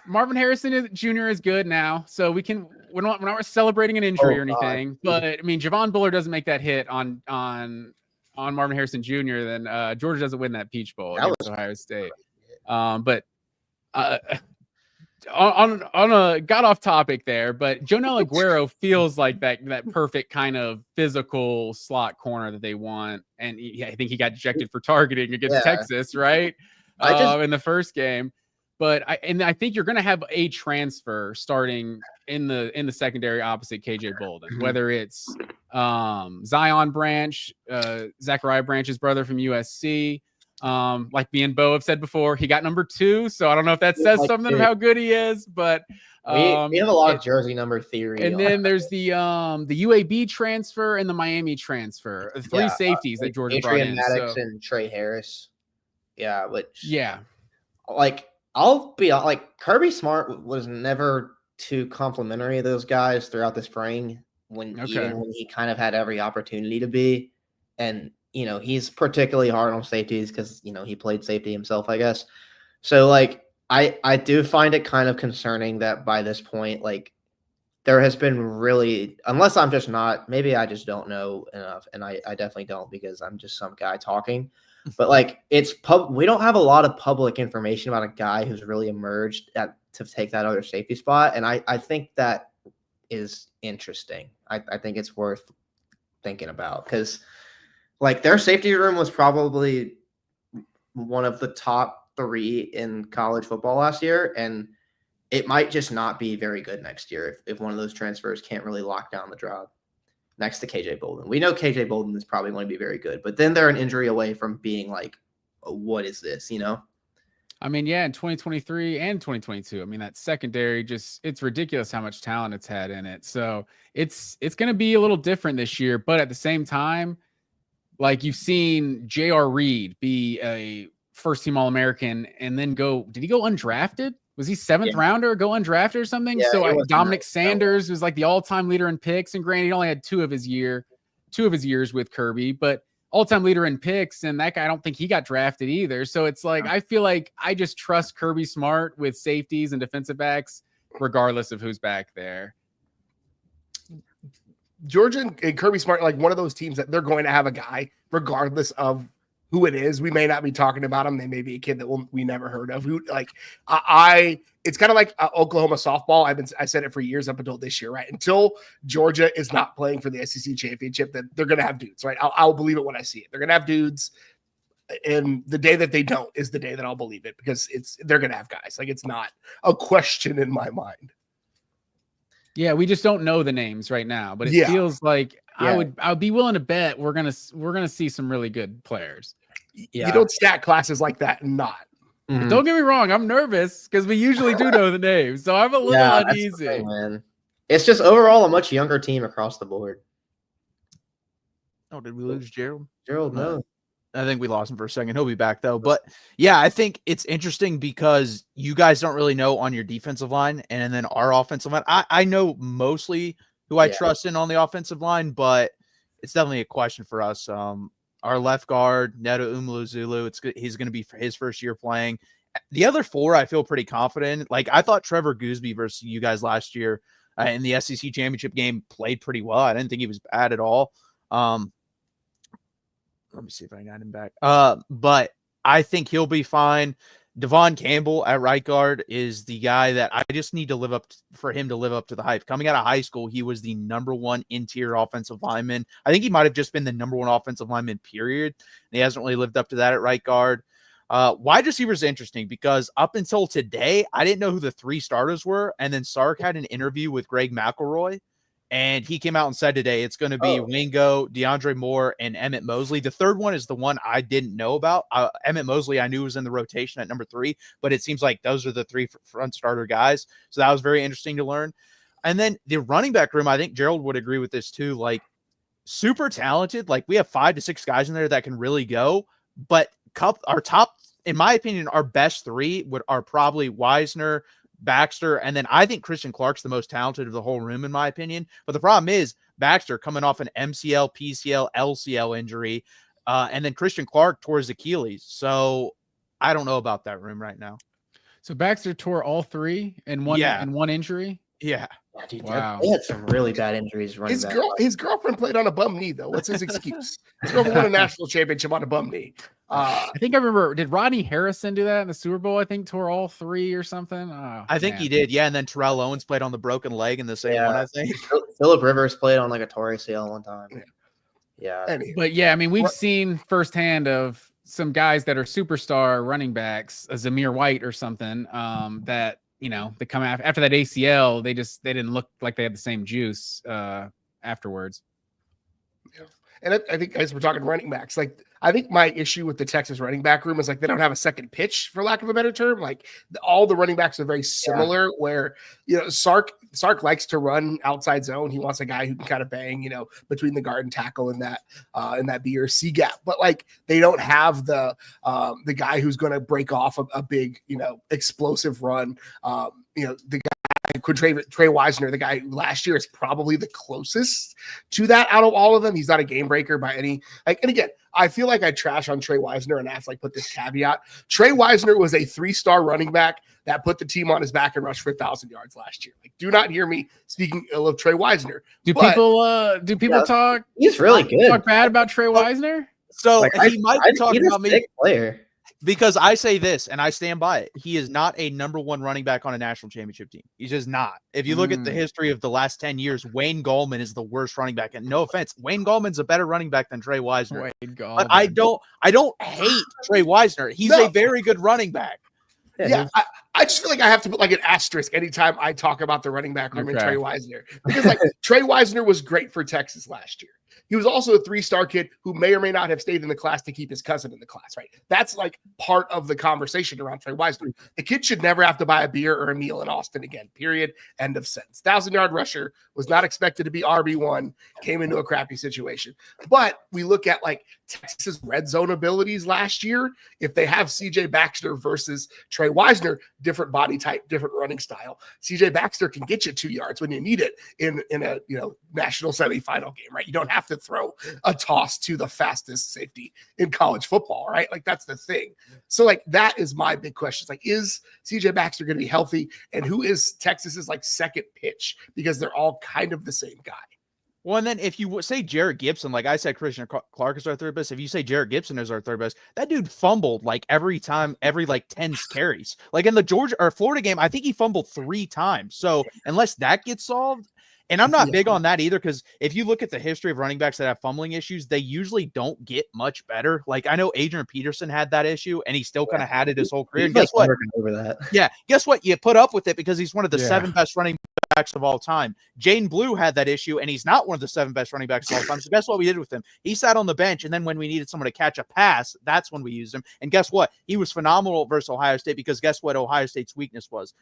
Marvin Harrison Jr. is good now, so we're not celebrating an injury or anything. But I mean, Javon Bullard doesn't make that hit on Marvin Harrison Jr., then Georgia doesn't win that Peach Bowl against Ohio State. But got off topic there, but Jonel Aguero feels like that perfect kind of physical slot corner that they want. And I think he got ejected for targeting against Texas, right? In the first game. But I think you're going to have a transfer starting in the secondary opposite KJ Bolden, whether it's Zion Branch, Zachariah Branch's brother from USC. Like me and Bo have said before, he got number 2. So I don't know if that says something of how good he is, but we have a lot of jersey number theory. And then there's the UAB transfer and the Miami transfer, 3 safeties that Georgia brought in. Maddox and Trey Harris. Yeah, I'll be Kirby Smart was never too complimentary of those guys throughout the spring even when he kind of had every opportunity to be. And, he's particularly hard on safeties because, he played safety himself, I guess. So I do find it kind of concerning that by this point, like, there has been really, unless I'm just not, maybe I just don't know enough, and I definitely don't because I'm just some guy talking. But like, we don't have a lot of public information about a guy who's really emerged to take that other safety spot, and I think that is interesting. I think it's worth thinking about because, like, their safety room was probably one of the top 3 in college football last year, and it might just not be very good next year if one of those transfers can't really lock down the job next to KJ Bolden. We know KJ Bolden is probably going to be very good, but then they're an injury away from being like, what is this, you know? I mean, yeah, in 2023 and 2022, I mean, that secondary it's ridiculous how much talent it's had in it. So it's going to be a little different this year, but at the same time, like, you've seen J.R. Reed be a first team All-American and then did he go undrafted? Was he 7th rounder, go undrafted or something? Yeah, So Dominic Sanders was like the all-time leader in picks, and granted, he only had 2 of his years with Kirby, but all-time leader in picks, and that guy, I don't think he got drafted either. So it's like, I feel like I just trust Kirby Smart with safeties and defensive backs, regardless of who's back there. Georgia and Kirby Smart, like one of those teams that they're going to have a guy, regardless of who it is. We may not be talking about him. They may be a kid that we never heard of. Who, like, it's kind of like Oklahoma softball. I said it for years up until this year, right? Until Georgia is not playing for the SEC championship, that they're going to have dudes, right? I'll believe it when I see it. They're going to have dudes, and the day that they don't is the day that I'll believe it, because they're going to have guys. Like, it's not a question in my mind. Yeah, we just don't know the names right now, but it feels like I would be willing to bet we're gonna see some really good players. Yeah. You don't stack classes like that and not. Mm-hmm. Don't get me wrong, I'm nervous because we usually do know the names, so I'm a little uneasy. Thing, man. It's just overall a much younger team across the board. Oh, did we lose Gerald? Gerald, no. I think we lost him for a second. He'll be back though. But yeah, I think it's interesting because you guys don't really know on your defensive line, and then our offensive line. I know mostly who I trust in on the offensive line, but it's definitely a question for us. Our left guard, Neto Umuluzulu, he's going to be for his first year playing. The other 4, I feel pretty confident. Like, I thought Trevor Gooseby versus you guys last year in the SEC championship game played pretty well. I didn't think he was bad at all. Let me see if I got him back. But I think he'll be fine. Devon Campbell at right guard is the guy that I just need to live up to the hype. Coming out of high school, he was the #1 interior offensive lineman. I think he might have just been the #1 offensive lineman, period. And he hasn't really lived up to that at right guard. Wide receiver is interesting because up until today, I didn't know who the 3 starters were. And then Sark had an interview with Greg McElroy, and he came out and said today it's going to be Wingo, DeAndre Moore, and Emmett Mosley. The third one is the one I didn't know about. Emmett Mosley, I knew was in the rotation at number 3, but it seems like those are the 3 front starter guys. So that was very interesting to learn. And then the running back room, I think Gerald would agree with this too. Like, super talented. Like, we have 5 to 6 guys in there that can really go. But our top, in my opinion, our best 3 are probably Wisner, Baxter, and then I think Christian Clark's the most talented of the whole room, in my opinion. But the problem is Baxter coming off an MCL, PCL, LCL injury, and then Christian Clark tore his Achilles. So I don't know about that room right now. So Baxter tore all 3 in one injury? Yeah. Dude, wow. He had some really bad injuries running back. His girlfriend played on a bum knee, though. What's his excuse? His girlfriend won a national championship on a bum knee. I think I remember, did Rodney Harrison do that in the Super Bowl? I think tore all 3 or something. I think he did. Yeah. And then Terrell Owens played on the broken leg in the same one, I think. Phillip Rivers played on like a torn ACL one time. Yeah. Anyway. But yeah, I mean, we've seen firsthand of some guys that are superstar running backs, a Zamir White or something, that, you know, they come after that ACL, they didn't look like they had the same juice afterwards. Yeah. And I think, guys, we're talking running backs. Like, I think my issue with the Texas running back room is like they don't have a second pitch, for lack of a better term. Like, all the running backs are very similar. Where, you know, Sark likes to run outside zone. He wants a guy who can kind of bang, you know, between the guard and tackle in that B or C gap. But like, they don't have the guy who's going to break off a big, you know, explosive run. You know, the guy Trey Wisner, the guy last year is probably the closest to that out of all of them. He's not a game breaker by any and again, I feel like I trash on Trey Wisner and I have to put this caveat. Trey Wisner was a 3-star running back that put the team on his back and rushed for 1,000 yards last year. Do not hear me speaking ill of Trey Wisner. Do people talk? He's really good. Talk bad about Trey Wisner? So he might be talking about me player. because I say this and I stand by it. He is not a number 1 running back on a national championship team. He's just not. If you look at the history of the last 10 years, Wayne Gallman is the worst running back. And no offense, Wayne Gallman's a better running back than Trey Wisner. But I don't hate Trey Wisner. He's a very good running back. Yeah, I just feel like I have to put an asterisk anytime I talk about the running back room and Trey Wisner. Because Trey Wisner was great for Texas last year. He was also a 3-star kid who may or may not have stayed in the class to keep his cousin in the class, right? That's part of the conversation around Trey Wisner. The kid should never have to buy a beer or a meal in Austin again, period. End of sentence. 1,000-yard rusher, was not expected to be RB1, came into a crappy situation. But we look at Texas red zone abilities last year. If they have CJ Baxter versus Trey Wisner, different body type, different running style. CJ Baxter can get you 2 yards when you need it in a national semifinal game, right? You don't have to throw a toss to the fastest safety in college football, right? That's the thing. So that is my big question. Is CJ Baxter going to be healthy? And who is Texas's second pitch? Because they're all kind of the same guy. Well, and then if you say Jarrett Gibson, like I said, Christian Clark is our third best. If you say Jarrett Gibson is our third best, that dude fumbled every time, every 10 carries. In the Georgia or Florida game, I think he fumbled 3 times. So unless that gets solved, and I'm not big on that either, because if you look at the history of running backs that have fumbling issues, they usually don't get much better. I know Adrian Peterson had that issue, and he still kind of had it his whole career. And guess what? Over that. Yeah, guess what? You put up with it because he's one of the 7 best running backs of all time. Jaden Blue had that issue, and he's not one of the 7 best running backs of all time. So guess what we did with him? He sat on the bench, and then when we needed someone to catch a pass, that's when we used him. And guess what? He was phenomenal versus Ohio State, because guess what Ohio State's weakness was?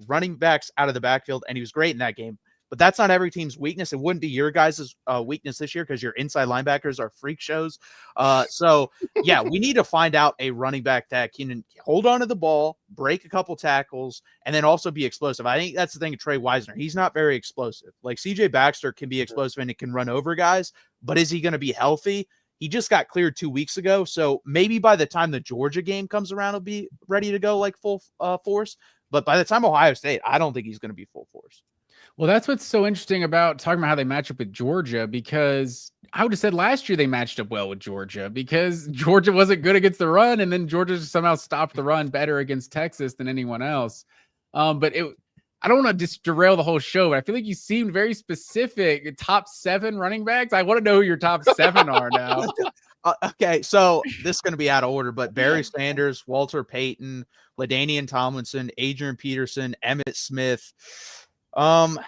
Running backs out of the backfield, and he was great in that game. But that's not every team's weakness. It wouldn't be your guys' weakness this year because your inside linebackers are freak shows. So, we need to find out a running back that can hold on to the ball, break a couple tackles, and then also be explosive. I think that's the thing of Trey Wisner. He's not very explosive. CJ Baxter can be explosive and it can run over guys, but is he going to be healthy? He just got cleared 2 weeks ago. So maybe by the time the Georgia game comes around, he'll be ready to go full force. But by the time Ohio State, I don't think he's going to be full force. Well, that's what's so interesting about talking about how they match up with Georgia, because I would have said last year they matched up well with Georgia because Georgia wasn't good against the run, and then Georgia somehow stopped the run better against Texas than anyone else. But I don't want to just derail the whole show, but I feel like you seemed very specific. Top 7 running backs. I want to know who your top 7 are now. Okay, so this is going to be out of order, but Barry Sanders, Walter Payton, LaDainian Tomlinson, Adrian Peterson, Emmitt Smith. All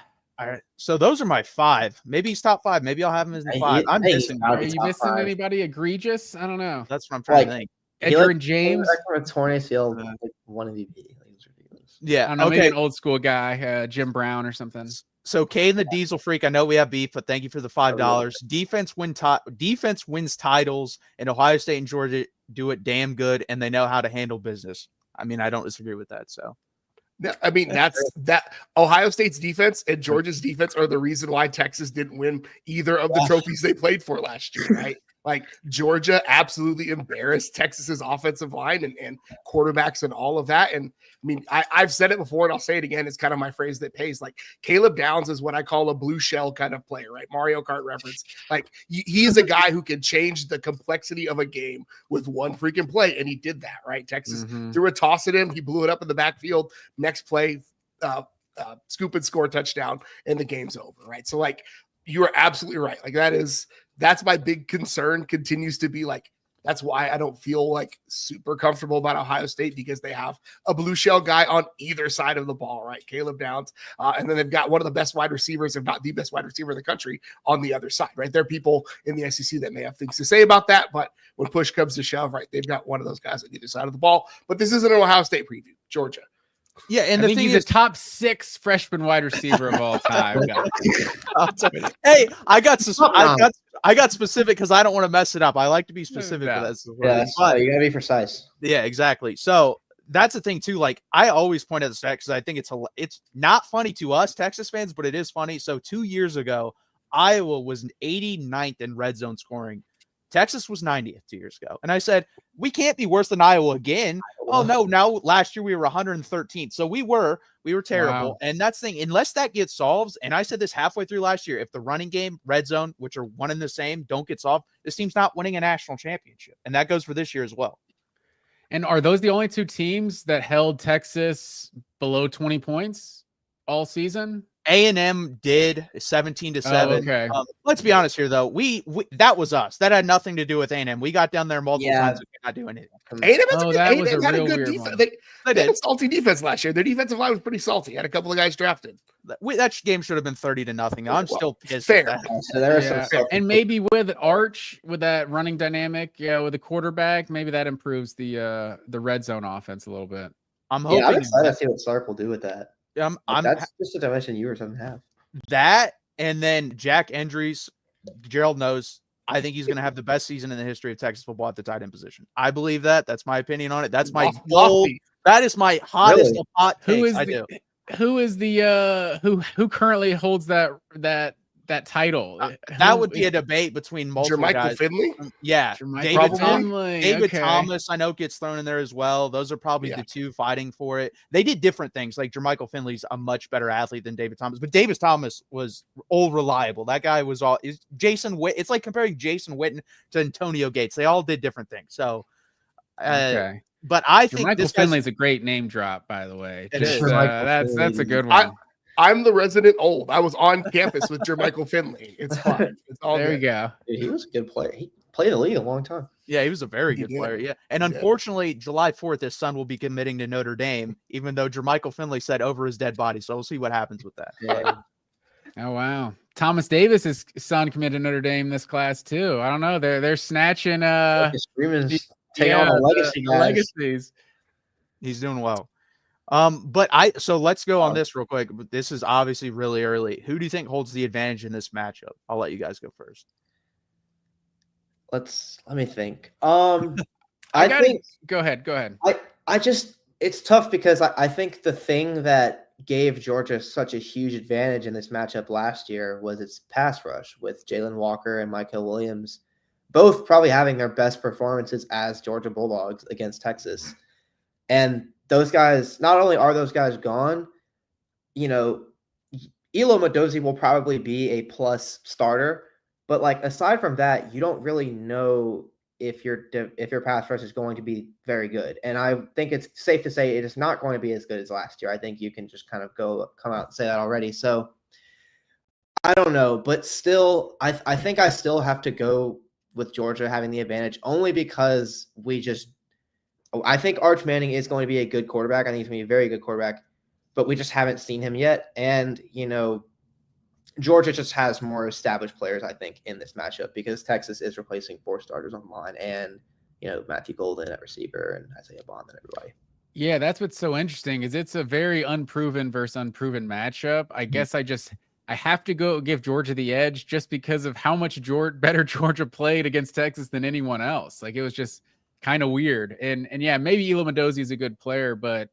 right, so those are my 5. Maybe he's top 5. Maybe I'll have him as 5. I'm missing. Are you missing anybody egregious? I don't know. That's what I'm trying to think. Edgerrin James from a torn ACL, one MVP. Yeah, I don't know. Maybe an old school guy, Jim Brown or something. So Kane the Diesel Freak, I know we have beef, but thank you for the $5. Defense wins titles, and Ohio State and Georgia do it damn good, and they know how to handle business. I mean, I don't disagree with that. So. I mean, that's Ohio State's defense and Georgia's defense are the reason why Texas didn't win either of the trophies they played for last year, right? Georgia absolutely embarrassed Texas's offensive line and quarterbacks and all of that. And I mean, I've said it before and I'll say it again. It's kind of my phrase that pays. Caleb Downs is what I call a blue shell kind of player, right? Mario Kart reference. He's a guy who can change the complexity of a game with one freaking play. And he did that, right? Texas threw a toss at him. He blew it up in the backfield. Next play, scoop and score touchdown and the game's over, right? So you are absolutely right. That's my big concern, continues to be that's why I don't feel super comfortable about Ohio State, because they have a blue shell guy on either side of the ball, right? Caleb Downs. And then they've got one of the best wide receivers, if not the best wide receiver in the country, on the other side, right? There are people in the SEC that may have things to say about that, but when push comes to shove, right, they've got one of those guys on either side of the ball. But this isn't an Ohio State preview, Georgia. Yeah, and I think he's a top 6 freshman wide receiver of all time. Hey, I got specific because I don't want to mess it up. I like to be specific. Yeah, you gotta be precise. Yeah, exactly. So that's the thing too. Like I always point out the stat because I think it's not funny to us Texas fans, but it is funny. So 2 years ago, Iowa was 89th in red zone scoring. Texas was 90th 2 years ago. And I said, we can't be worse than Iowa again. Oh no, now last year we were 113th. So we were terrible. Wow. And that's the thing, unless that gets solved, and I said this halfway through last year, if the running game, red zone, which are one and the same, don't get solved, this team's not winning a national championship. And that goes for this year as well. And are those the only two teams that held Texas below 20 points all season? A&M did 17-7. Oh, okay. Let's be honest here, though. We that was us. That had nothing to do with A&M. We got down there multiple times and could not do anything. A&M had a good weird defense. one. They had a salty defense last year. Their defensive line was pretty salty. Had a couple of guys drafted. That game should have been 30-0. I'm still pissed. Fair. At that. So there are some And maybe with Arch, with that running dynamic, with the quarterback, maybe that improves the red zone offense a little bit. I'm hoping. I'm excited to see what Sark will do with that. I'm That's just a dimension you or something have. that, and then Jack Endries. Gerald knows. I think he's going to have the best season in the history of Texas football at the tight end position. I believe that. That's my opinion on it. That's my bold. That is my hottest of hot takes. Who is the who currently holds that title? That would be a debate between multiple guys. Finley? Yeah, David Thomas, I know gets thrown in there as well. Those are probably the two fighting for it. They did different things. Like Jermichael Finley's a much better athlete than David Thomas, but David Thomas was old reliable. That guy was Jason Witten. It's like comparing Jason Witten to Antonio Gates. They all did different things. So, but I think Michael Finley's a great name drop, by the way. That's a good one. I'm the resident old. I was on campus with Jermichael Finley. It's fine. It's all there good. you go. Dude, he was a good player. He played in the league a long time. Yeah, he was a very good player. Yeah. And unfortunately, July 4th, his son will be committing to Notre Dame, even though Jermichael Finley said over his dead body. So we'll see what happens with that. Yeah. Oh, wow. Thomas Davis's son committed to Notre Dame this class, too. I don't know. They're snatching taking on the legacies. He's doing well. So let's go on this real quick. But this is obviously really early. Who do you think holds the advantage in this matchup? I'll let you guys go first. Let me think. Go ahead. It's tough because I think the thing that gave Georgia such a huge advantage in this matchup last year was its pass rush with Jalen Walker and Michael Williams, both probably having their best performances as Georgia Bulldogs against Texas. And those guys, not only are those guys gone, Elo Mendoza will probably be a plus starter, but like aside from that, you don't really know if your pass rush is going to be very good. And I think it's safe to say it is not going to be as good as last year. I think you can just kind of come out and say that already. So I don't know, but still, I think I still have to go with Georgia having the advantage only because I think Arch Manning is going to be a good quarterback. I think he's going to be a very good quarterback, but we just haven't seen him yet. And, Georgia just has more established players, I think, in this matchup because Texas is replacing 4 starters on the line and, Matthew Golden at receiver and Isaiah Bond and everybody. Yeah, that's what's so interesting is it's a very unproven versus unproven matchup. I guess I have to go give Georgia the edge just because of how much better Georgia played against Texas than anyone else. Like it was just kind of weird. And yeah, maybe Elo Mendoza is a good player, but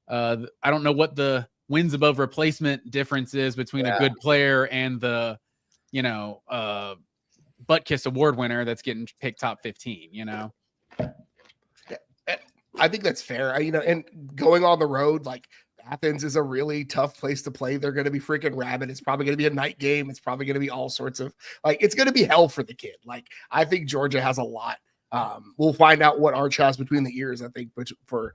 I don't know what the wins above replacement difference is between a good player and the, butt kiss award winner that's getting picked top 15, I think that's fair. And going on the road, like Athens is a really tough place to play. They're going to be freaking rabid. It's probably going to be a night game. It's probably going to be all sorts of it's going to be hell for the kid. Like I think Georgia has a lot. We'll find out what Arch has between the ears, I think, but for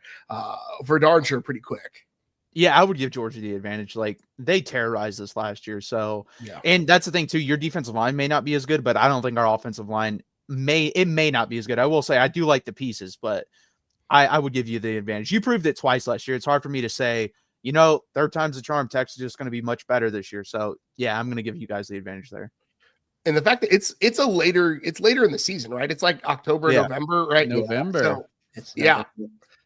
darn sure pretty quick. Yeah, I would give Georgia the advantage. Like they terrorized us last year. So, and that's the thing too. Your defensive line may not be as good, but I don't think our offensive line may not be as good. I will say I do like the pieces, but I would give you the advantage. You proved it twice last year. It's hard for me to say, third time's the charm. Texas is just going to be much better this year. So yeah, I'm going to give you guys the advantage there. And the fact that it's later in the season, right? It's like October, November, right? November.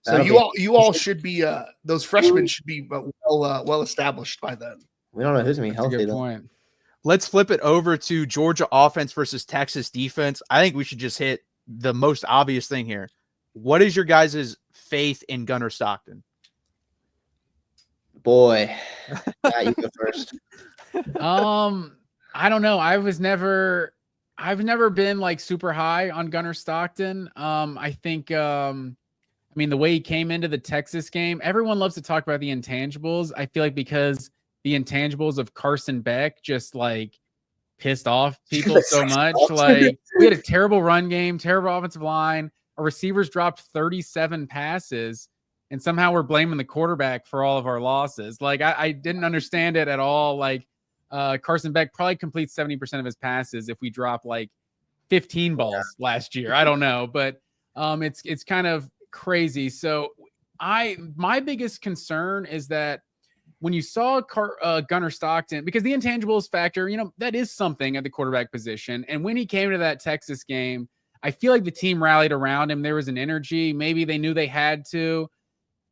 So you all should be those freshmen should be well established by then. We don't know who's going to be healthy. Good point. Let's flip it over to Georgia offense versus Texas defense. I think we should just hit the most obvious thing here. What is your guys' faith in Gunnar Stockton? Boy, Matt, you go first. I don't know. I've never been like super high on Gunnar Stockton. I think I mean, the way he came into the Texas game, everyone loves to talk about the intangibles. I feel like because the intangibles of Carson Beck just like pissed off people so much. Like, we had a terrible run game, terrible offensive line. Our receivers dropped 37 passes, and somehow we're blaming the quarterback for all of our losses. Like, I didn't understand it at all. Like, Carson Beck probably completes 70% of his passes if we drop like 15 balls last year. I don't know, but it's kind of crazy. So my biggest concern is that when you saw Gunnar Stockton, because the intangibles factor, you know, that is something at the quarterback position. And when he came to that Texas game, I feel like the team rallied around him. There was an energy. Maybe they knew they had to,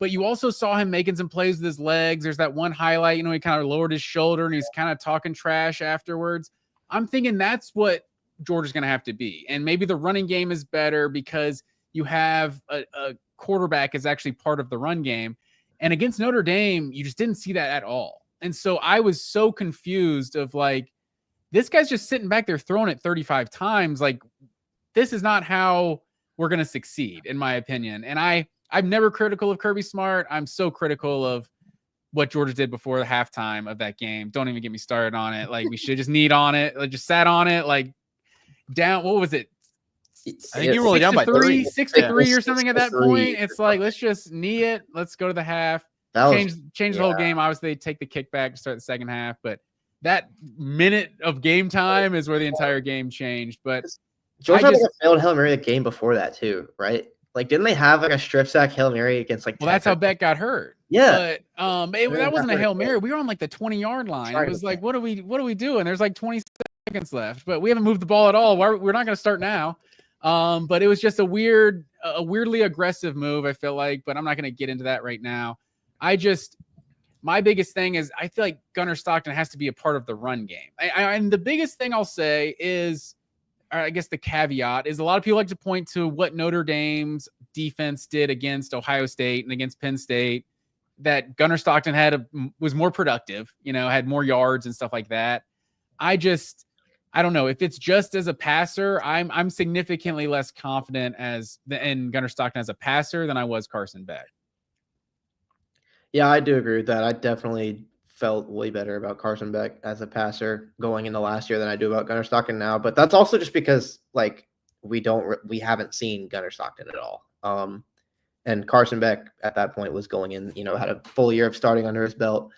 but you also saw him making some plays with his legs. There's that one highlight, you know, he kind of lowered his shoulder and he's kind of talking trash afterwards. I'm thinking that's what Georgia's going to have to be. And maybe the running game is better because you have a quarterback is actually part of the run game. And against Notre Dame, you just didn't see that at all. And so I was so confused of like, this guy's just sitting back there throwing it 35 times. Like, this is not how we're going to succeed, in my opinion. And I'm never critical of Kirby Smart. I'm so critical of what Georgia did before the halftime of that game. Don't even get me started on it. Like, we should just knead on it. Like, just sat on it, like down. What was it? I think you were only down by 6 to 3 or something at that point. It's like, let's just knee it. Let's go to the half. Change the whole game. Obviously, they take the kickback to start the second half, but that minute of game time is where the entire game changed. But Georgia had a failed Hail Mary the game before that too, right? Like, didn't they have like a strip sack Hail Mary against like? Well, that's how Beck got hurt. Yeah, but that wasn't a Hail Mary. We were on like the 20-yard line. It was like, what are we doing? There's like 20 seconds left, but we haven't moved the ball at all. We're not going to start now. But it was just a weirdly aggressive move, I feel like, but I'm not going to get into that right now. My biggest thing is I feel like Gunnar Stockton has to be a part of the run game. And the biggest thing I'll say is, or I guess the caveat is, a lot of people like to point to what Notre Dame's defense did against Ohio State and against Penn State, that Gunnar Stockton was more productive, you know, had more yards and stuff like that. I don't know if it's just as a passer. I'm significantly less confident in Gunnar Stockton as a passer than I was Carson Beck. Yeah, I do agree with that. I definitely felt way better about Carson Beck as a passer going into last year than I do about Gunnar Stockton now. But that's also just because like we haven't seen Gunnar Stockton at all. And Carson Beck at that point was going in, you know, had a full year of starting under his belt.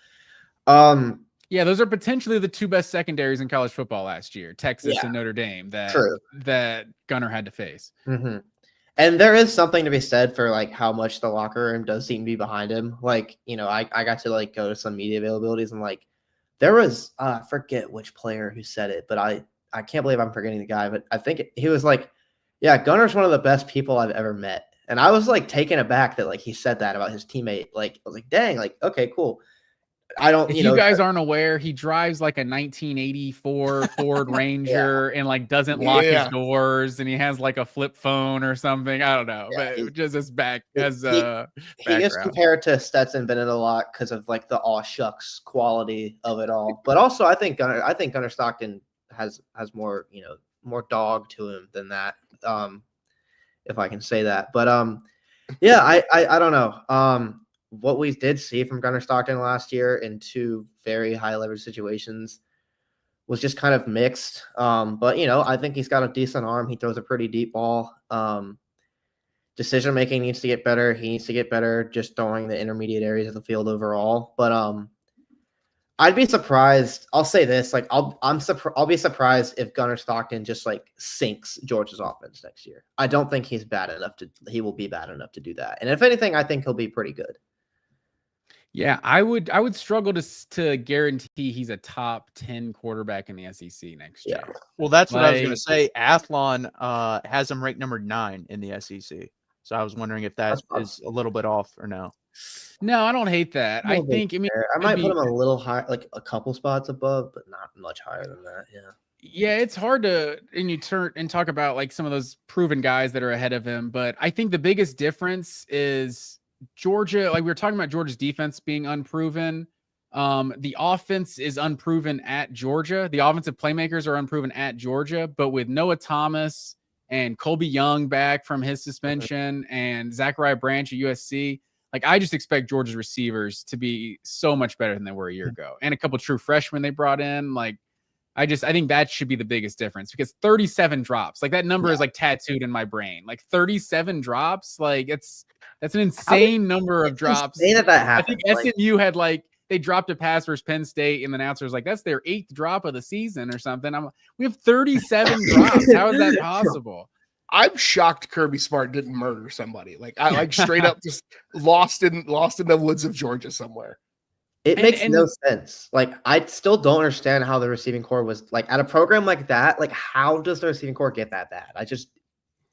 Yeah, those are potentially the two best secondaries in college football last year, Texas and Notre Dame, that Gunnar had to face. Mm-hmm. And there is something to be said for like how much the locker room does seem to be behind him. Like, you know, I got to like go to some media availabilities and like there was I forget which player who said it, but I can't believe I'm forgetting the guy, but I think he was like, yeah, Gunnar's one of the best people I've ever met. And I was like taken aback that like he said that about his teammate. Like, I was like, dang, like, okay, cool. If you guys aren't aware, he drives like a 1984 Ford Ranger and like doesn't lock his doors, and he has like a flip phone or something. I don't know, but just as he gets compared to Stetson Bennett a lot because of like the aw shucks quality of it all. But also, I think Gunnar Stockton has more, you know, more dog to him than that, if I can say that. But yeah, I don't know. What we did see from Gunnar Stockton last year in two very high leverage situations was just kind of mixed. But, you know, I think he's got a decent arm. He throws a pretty deep ball. Decision making needs to get better. He needs to get better just throwing the intermediate areas of the field overall. But I'd be surprised. I'll say this, like I'll be surprised if Gunnar Stockton just like sinks Georgia's offense next year. I don't think he will be bad enough to do that. And if anything, I think he'll be pretty good. Yeah, I would struggle to guarantee he's a top 10 quarterback in the SEC next year. Well, that's what I was going to say. Athlon has him ranked number 9 in the SEC. So I was wondering if that is a little bit off or no. No, I don't hate that. I might put him a little high, like a couple spots above, but not much higher than that. Yeah. Yeah, it's hard to talk about like some of those proven guys that are ahead of him, but I think the biggest difference is Georgia. Like we were talking about Georgia's defense being unproven. The offense is unproven at Georgia. The offensive playmakers are unproven at Georgia, but with Noah Thomas and Colby Young back from his suspension and Zachariah Branch at USC, like I just expect Georgia's receivers to be so much better than they were a year ago. And a couple true freshmen they brought in, like I think that should be the biggest difference because 37 drops, like that number is like tattooed in my brain. Like 37 drops, like that's an insane number of drops. That happened. I think SMU had like they dropped a pass versus Penn State, and the announcer was like, "That's their 8th drop of the season or something." We have 37 drops. How is that possible? I'm shocked Kirby Smart didn't murder somebody. Like I like straight up just lost in the woods of Georgia somewhere. It makes no sense. Like, I still don't understand how the receiving core was like at a program like that. Like, how does the receiving core get that bad?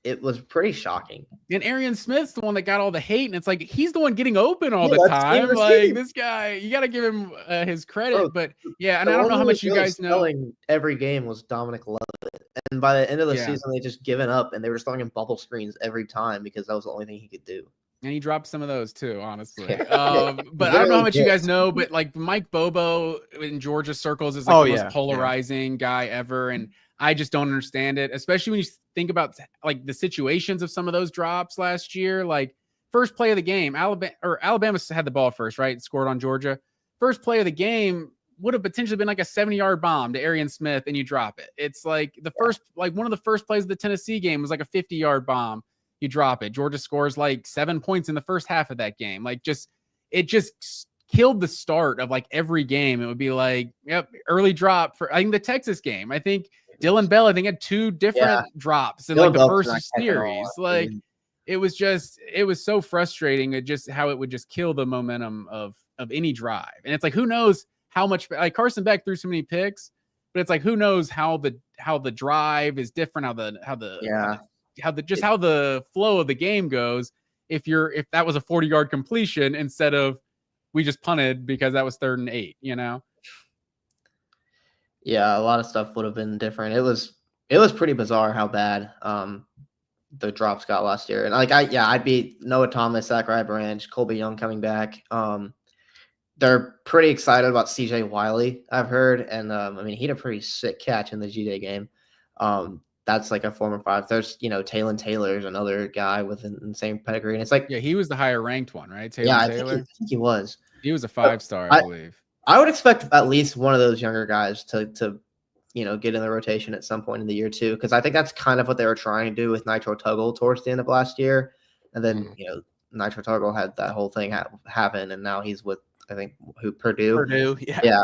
It was pretty shocking. And Arian Smith's the one that got all the hate, and it's like he's the one getting open all the time. Like this guy, you got to give him his credit. Bro, but yeah, and I don't know how much you guys know. Every game was Dominic Lovett, and by the end of the season, they just given up, and they were just throwing him bubble screens every time because that was the only thing he could do. And he dropped some of those too, honestly. But I don't know how much you guys know, but like Mike Bobo in Georgia circles is like the most polarizing guy ever. And I just don't understand it, especially when you think about like the situations of some of those drops last year. Like first play of the game, Alabama had the ball first, right? Scored on Georgia. First play of the game would have potentially been like a 70-yard bomb to Arian Smith, and you drop it. It's like one of the first plays of the Tennessee game was like a 50-yard bomb. You drop it. Georgia scores like 7 points in the first half of that game. Like it just killed the start of like every game. It would be like, yep, early drop for I think the Texas game. I think Dylan Bell, had 2 different drops in like the first series. Like it was so frustrating. It just how it would just kill the momentum of any drive. And it's like, who knows how much like Carson Beck threw so many picks, but it's like, who knows how the drive is different, how the flow of the game goes if that was a 40-yard completion instead of we just punted because that was 3rd and 8, Yeah, a lot of stuff would have been different. It was pretty bizarre how bad the drops got last year. And I'd be Noah Thomas, Zachariah Branch, Colby Young coming back. They're pretty excited about CJ Wiley, I've heard, and he had a pretty sick catch in the G-Day game. That's like a former 5. There's, Taylon Taylor's another guy with an insane pedigree. And it's like, he was the higher ranked one, right? Taylor. I think he was. He was a 5-star, I believe. I would expect at least one of those younger guys to get in the rotation at some point in the year too, because I think that's kind of what they were trying to do with Nitro Tuggle towards the end of last year. And then, Nitro Tuggle had that whole thing happen, and now he's with, I think, Purdue. Yeah.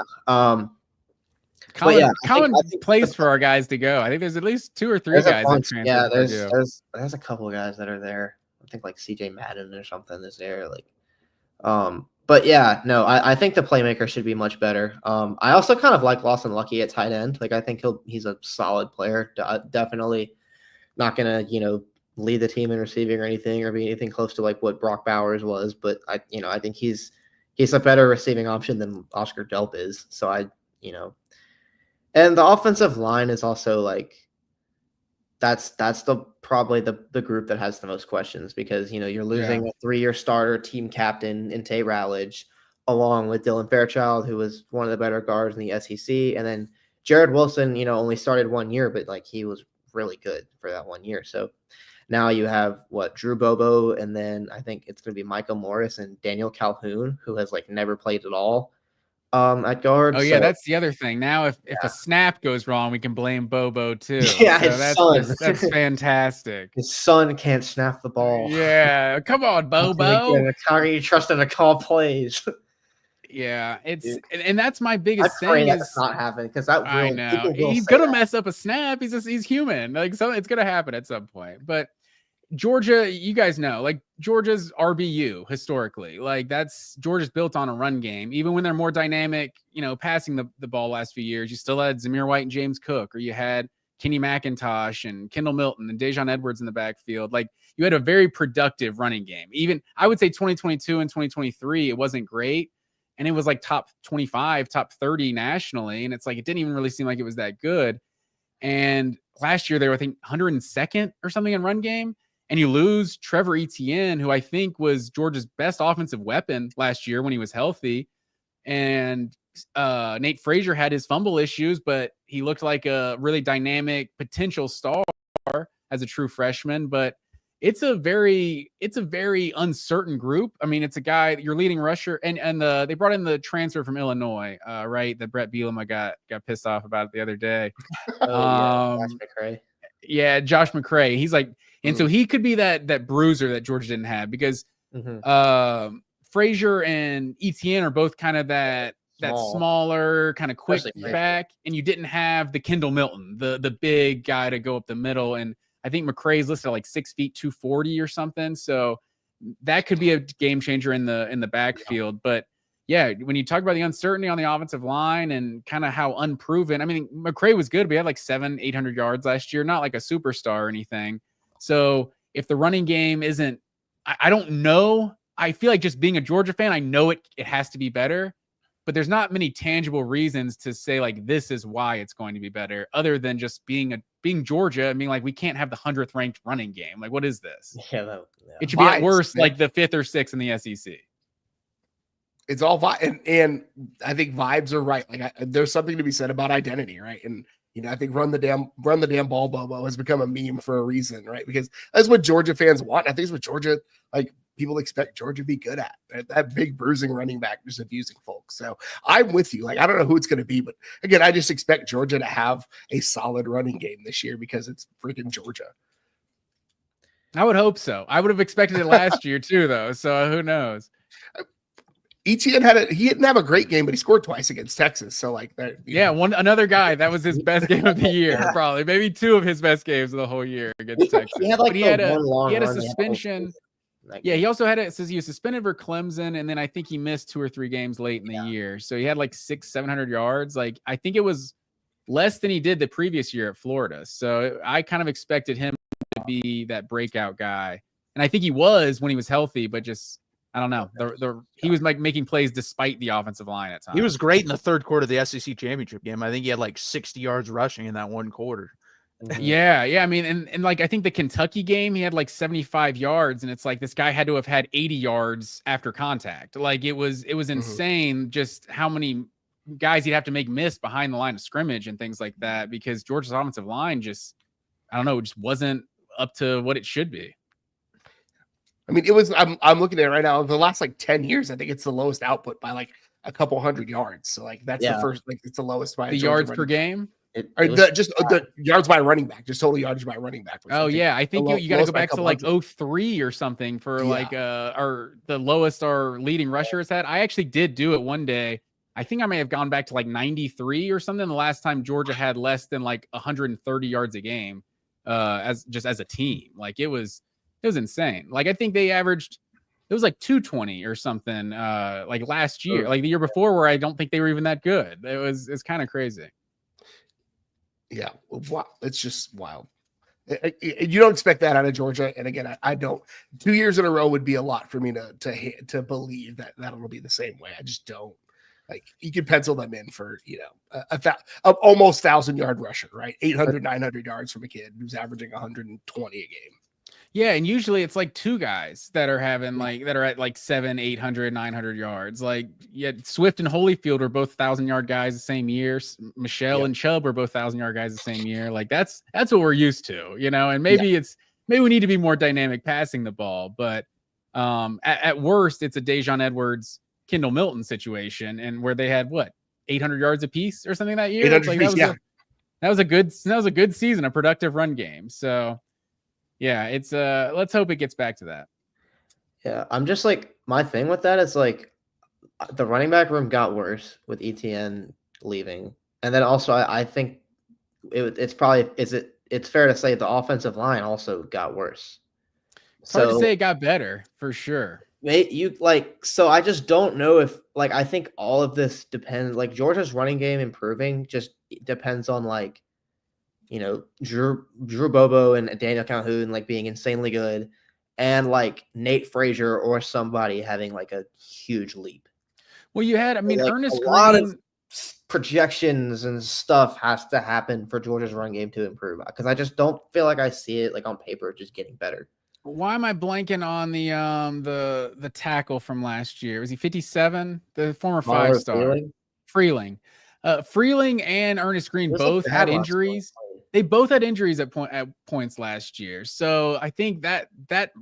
Common place for our guys to go. I think there's at least 2 or 3 guys that transfer. Yeah, there's a couple of guys that are there. I think like CJ Madden or something is there. Like, but yeah, no, I think the playmaker should be much better. I also kind of like Lawson Lucky at tight end. Like, I think he's a solid player. Definitely not gonna lead the team in receiving or anything or be anything close to like what Brock Bowers was. But I think he's a better receiving option than Oscar Delp is. So and the offensive line is also like that's probably the group that has the most questions because you're losing a 3-year starter, team captain in Tate Rowledge, along with Dylan Fairchild, who was one of the better guards in the SEC, and then Jared Wilson, only started 1 year, but like he was really good for that 1 year. So now you have Drew Bobo, and then I think it's going to be Michael Morris and Daniel Calhoun, who has like never played at all. At guard. Oh yeah, that's the other thing. Now, if a snap goes wrong, we can blame Bobo too. Yeah, so that's fantastic. His son can't snap the ball. Yeah, come on, Bobo. How are you trusting to call plays? Yeah, and that's my biggest thing. That's not happening because I know he's gonna mess up a snap. He's human. Like it's gonna happen at some point. But Georgia, you guys know, like Georgia's RBU historically, like Georgia's built on a run game. Even when they're more dynamic, passing the ball last few years, you still had Zamir White and James Cook, or you had Kenny McIntosh and Kendall Milton and Dejon Edwards in the backfield. Like you had a very productive running game. Even I would say 2022 and 2023, it wasn't great. And it was like top 25, top 30 nationally. And it's like, it didn't even really seem like it was that good. And last year they were, I think, 102nd or something in run game. And you lose Trevor Etienne, who I think was Georgia's best offensive weapon last year when he was healthy. And Nate Frazier had his fumble issues, but he looked like a really dynamic potential star as a true freshman. But it's a very uncertain group. I mean, it's a guy, your leading rusher, and they brought in the transfer from Illinois, right? That Brett Bielema got pissed off about it the other day. Josh McCray. Yeah, Josh McCray. He's like, and so he could be that bruiser that Georgia didn't have, because Frazier and Etienne are both kind of that smaller, kind of quick back, and you didn't have the Kendall Milton, the big guy to go up the middle. And I think McCray's listed at like 6 feet 240 or something. So that could be a game changer in the backfield. But yeah, when you talk about the uncertainty on the offensive line and kind of how unproven, I mean, McCray was good, but he had like 700-800 yards last year, not like a superstar or anything. So if the running game isn't, I don't know. I feel like, just being a Georgia fan, I know it has to be better, but there's not many tangible reasons to say like this is why it's going to be better, other than just being Georgia. I mean, like, we can't have the 100th ranked running game. Like, what is this? Yeah, it should be at worst like the 5th or 6th in the SEC. It's all vibe, and I think vibes are right. Like, there's something to be said about identity, right? And I think run the damn ball, Bobo has become a meme for a reason, right? Because that's what Georgia fans want. I think it's what Georgia, like, people expect Georgia to be good at. That big bruising running back just abusing folks. So I'm with you. Like, I don't know who it's going to be, but again, I just expect Georgia to have a solid running game this year because it's freaking Georgia. I would hope so. I would have expected it last year too, though. So who knows? Etienne he didn't have a great game, but he scored twice against Texas. So like that. Yeah, another guy that was his best game of the year, probably maybe 2 of his best games of the whole year against Texas. He had, like, he had a suspension. Yeah, he also had says he was suspended for Clemson, and then I think he missed 2 or 3 games late in the year. So he had like 600-700 yards. Like, I think it was less than he did the previous year at Florida. So I kind of expected him to be that breakout guy, and I think he was when he was healthy, but just, I don't know. He was like making plays despite the offensive line at times. He was great in the third quarter of the SEC championship game. I think he had like 60 yards rushing in that one quarter. Yeah. I mean, and like, I think the Kentucky game, he had like 75 yards, and it's like this guy had to have had 80 yards after contact. Like, it was insane just how many guys he'd have to make miss behind the line of scrimmage and things like that, because Georgia's offensive line just, I don't know, just wasn't up to what it should be. I mean, it was, I'm looking at it right now. The last like 10 years, I think it's the lowest output by like a couple hundred yards. So like, that's the first, like, it's the lowest by the yards per game. The yards by running back, just total yardage by running back. Oh yeah, I think you got to go back to like 03 or something for like the lowest our leading rusher has had. I actually did do it one day. I think I may have gone back to like 93 or something. The last time Georgia had less than like 130 yards a game, as a team. Like, it was insane. Like, I think they averaged, it was like 220 or something, like last year, like the year before, where I don't think they were even that good. It's kind of crazy. Yeah, wow, it's just wild. You don't expect that out of Georgia, and again, I don't. 2 years in a row would be a lot for me to believe that that'll be the same way. I just don't. Like, you can pencil them in for almost 1,000-yard rusher, right? 800, 900 yards from a kid who's averaging 120 a game. Yeah, and usually it's like 2 guys that are having that are at like 700, 800, 900 yards. Like, yeah, Swift and Holyfield are both 1,000-yard guys the same year. Michelle and Chubb are both 1,000-yard guys the same year. Like, that's what we're used to, And maybe maybe we need to be more dynamic passing the ball, but at worst, it's a Dejon Edwards, Kendall Milton situation, and where they had 800 yards apiece or something that year. Like, that was a good season, a productive run game. So. Yeah, it's let's hope it gets back to that. Yeah, I'm just like, my thing with that is like, the running back room got worse with Etienne leaving, and then also I think it's fair to say the offensive line also got worse. It's hard to say it got better for sure. So I just don't know if, like, I think all of this depends, like, Georgia's running game improving just depends on, like, Drew Bobo and Daniel Calhoun like being insanely good, and like Nate Frazier or somebody having like a huge leap. Well, you had, I mean, like, Ernest a lot Green. of projections and stuff has to happen for Georgia's run game to improve? Because I just don't feel like I see it like on paper just getting better. Why am I blanking on the tackle from last year? Was he 57? The former five-star Freeling. Freeling and Ernest Green both had injuries. They both had injuries at points last year. So I think that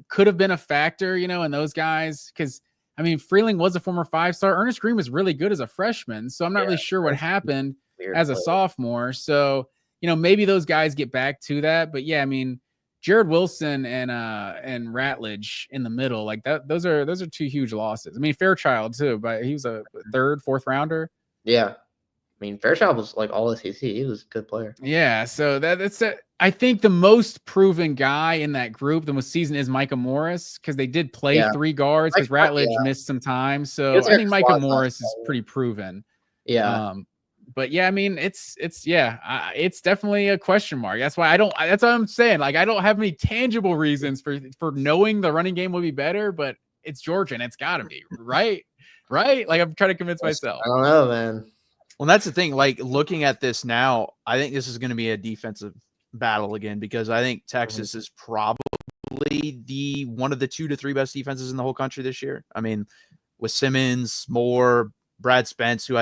could have been a factor, you know, in those guys. Because I mean, Freeling was a former five-star. Ernest Green was really good as a freshman. So I'm not really sure what happened as a sophomore. So, you know, maybe those guys get back to that. But yeah, I mean, Jared Wilson and Ratledge in the middle, like that, those are two huge losses. I mean, Fairchild too, but he was a third, fourth rounder. Yeah. I mean, Fairchild was like all SEC. He was a good player. Yeah, so that's I think the most proven guy in that group, the most seasoned, is Micah Morris, because they did play three guards because Ratledge missed some time. So I think Micah Morris is pretty proven. Yeah. But yeah, I mean, it's definitely a question mark. That's why that's what I'm saying. Like, I don't have any tangible reasons for knowing the running game will be better, but it's Georgia and it's got to be right. Like, I'm trying to convince myself. I don't know, man. Well, that's the thing. Like, looking at this now, I think this is going to be a defensive battle again, because I think Texas is probably one of the 2 to 3 best defenses in the whole country this year. I mean, with Simmons, Moore, Brad Spence, who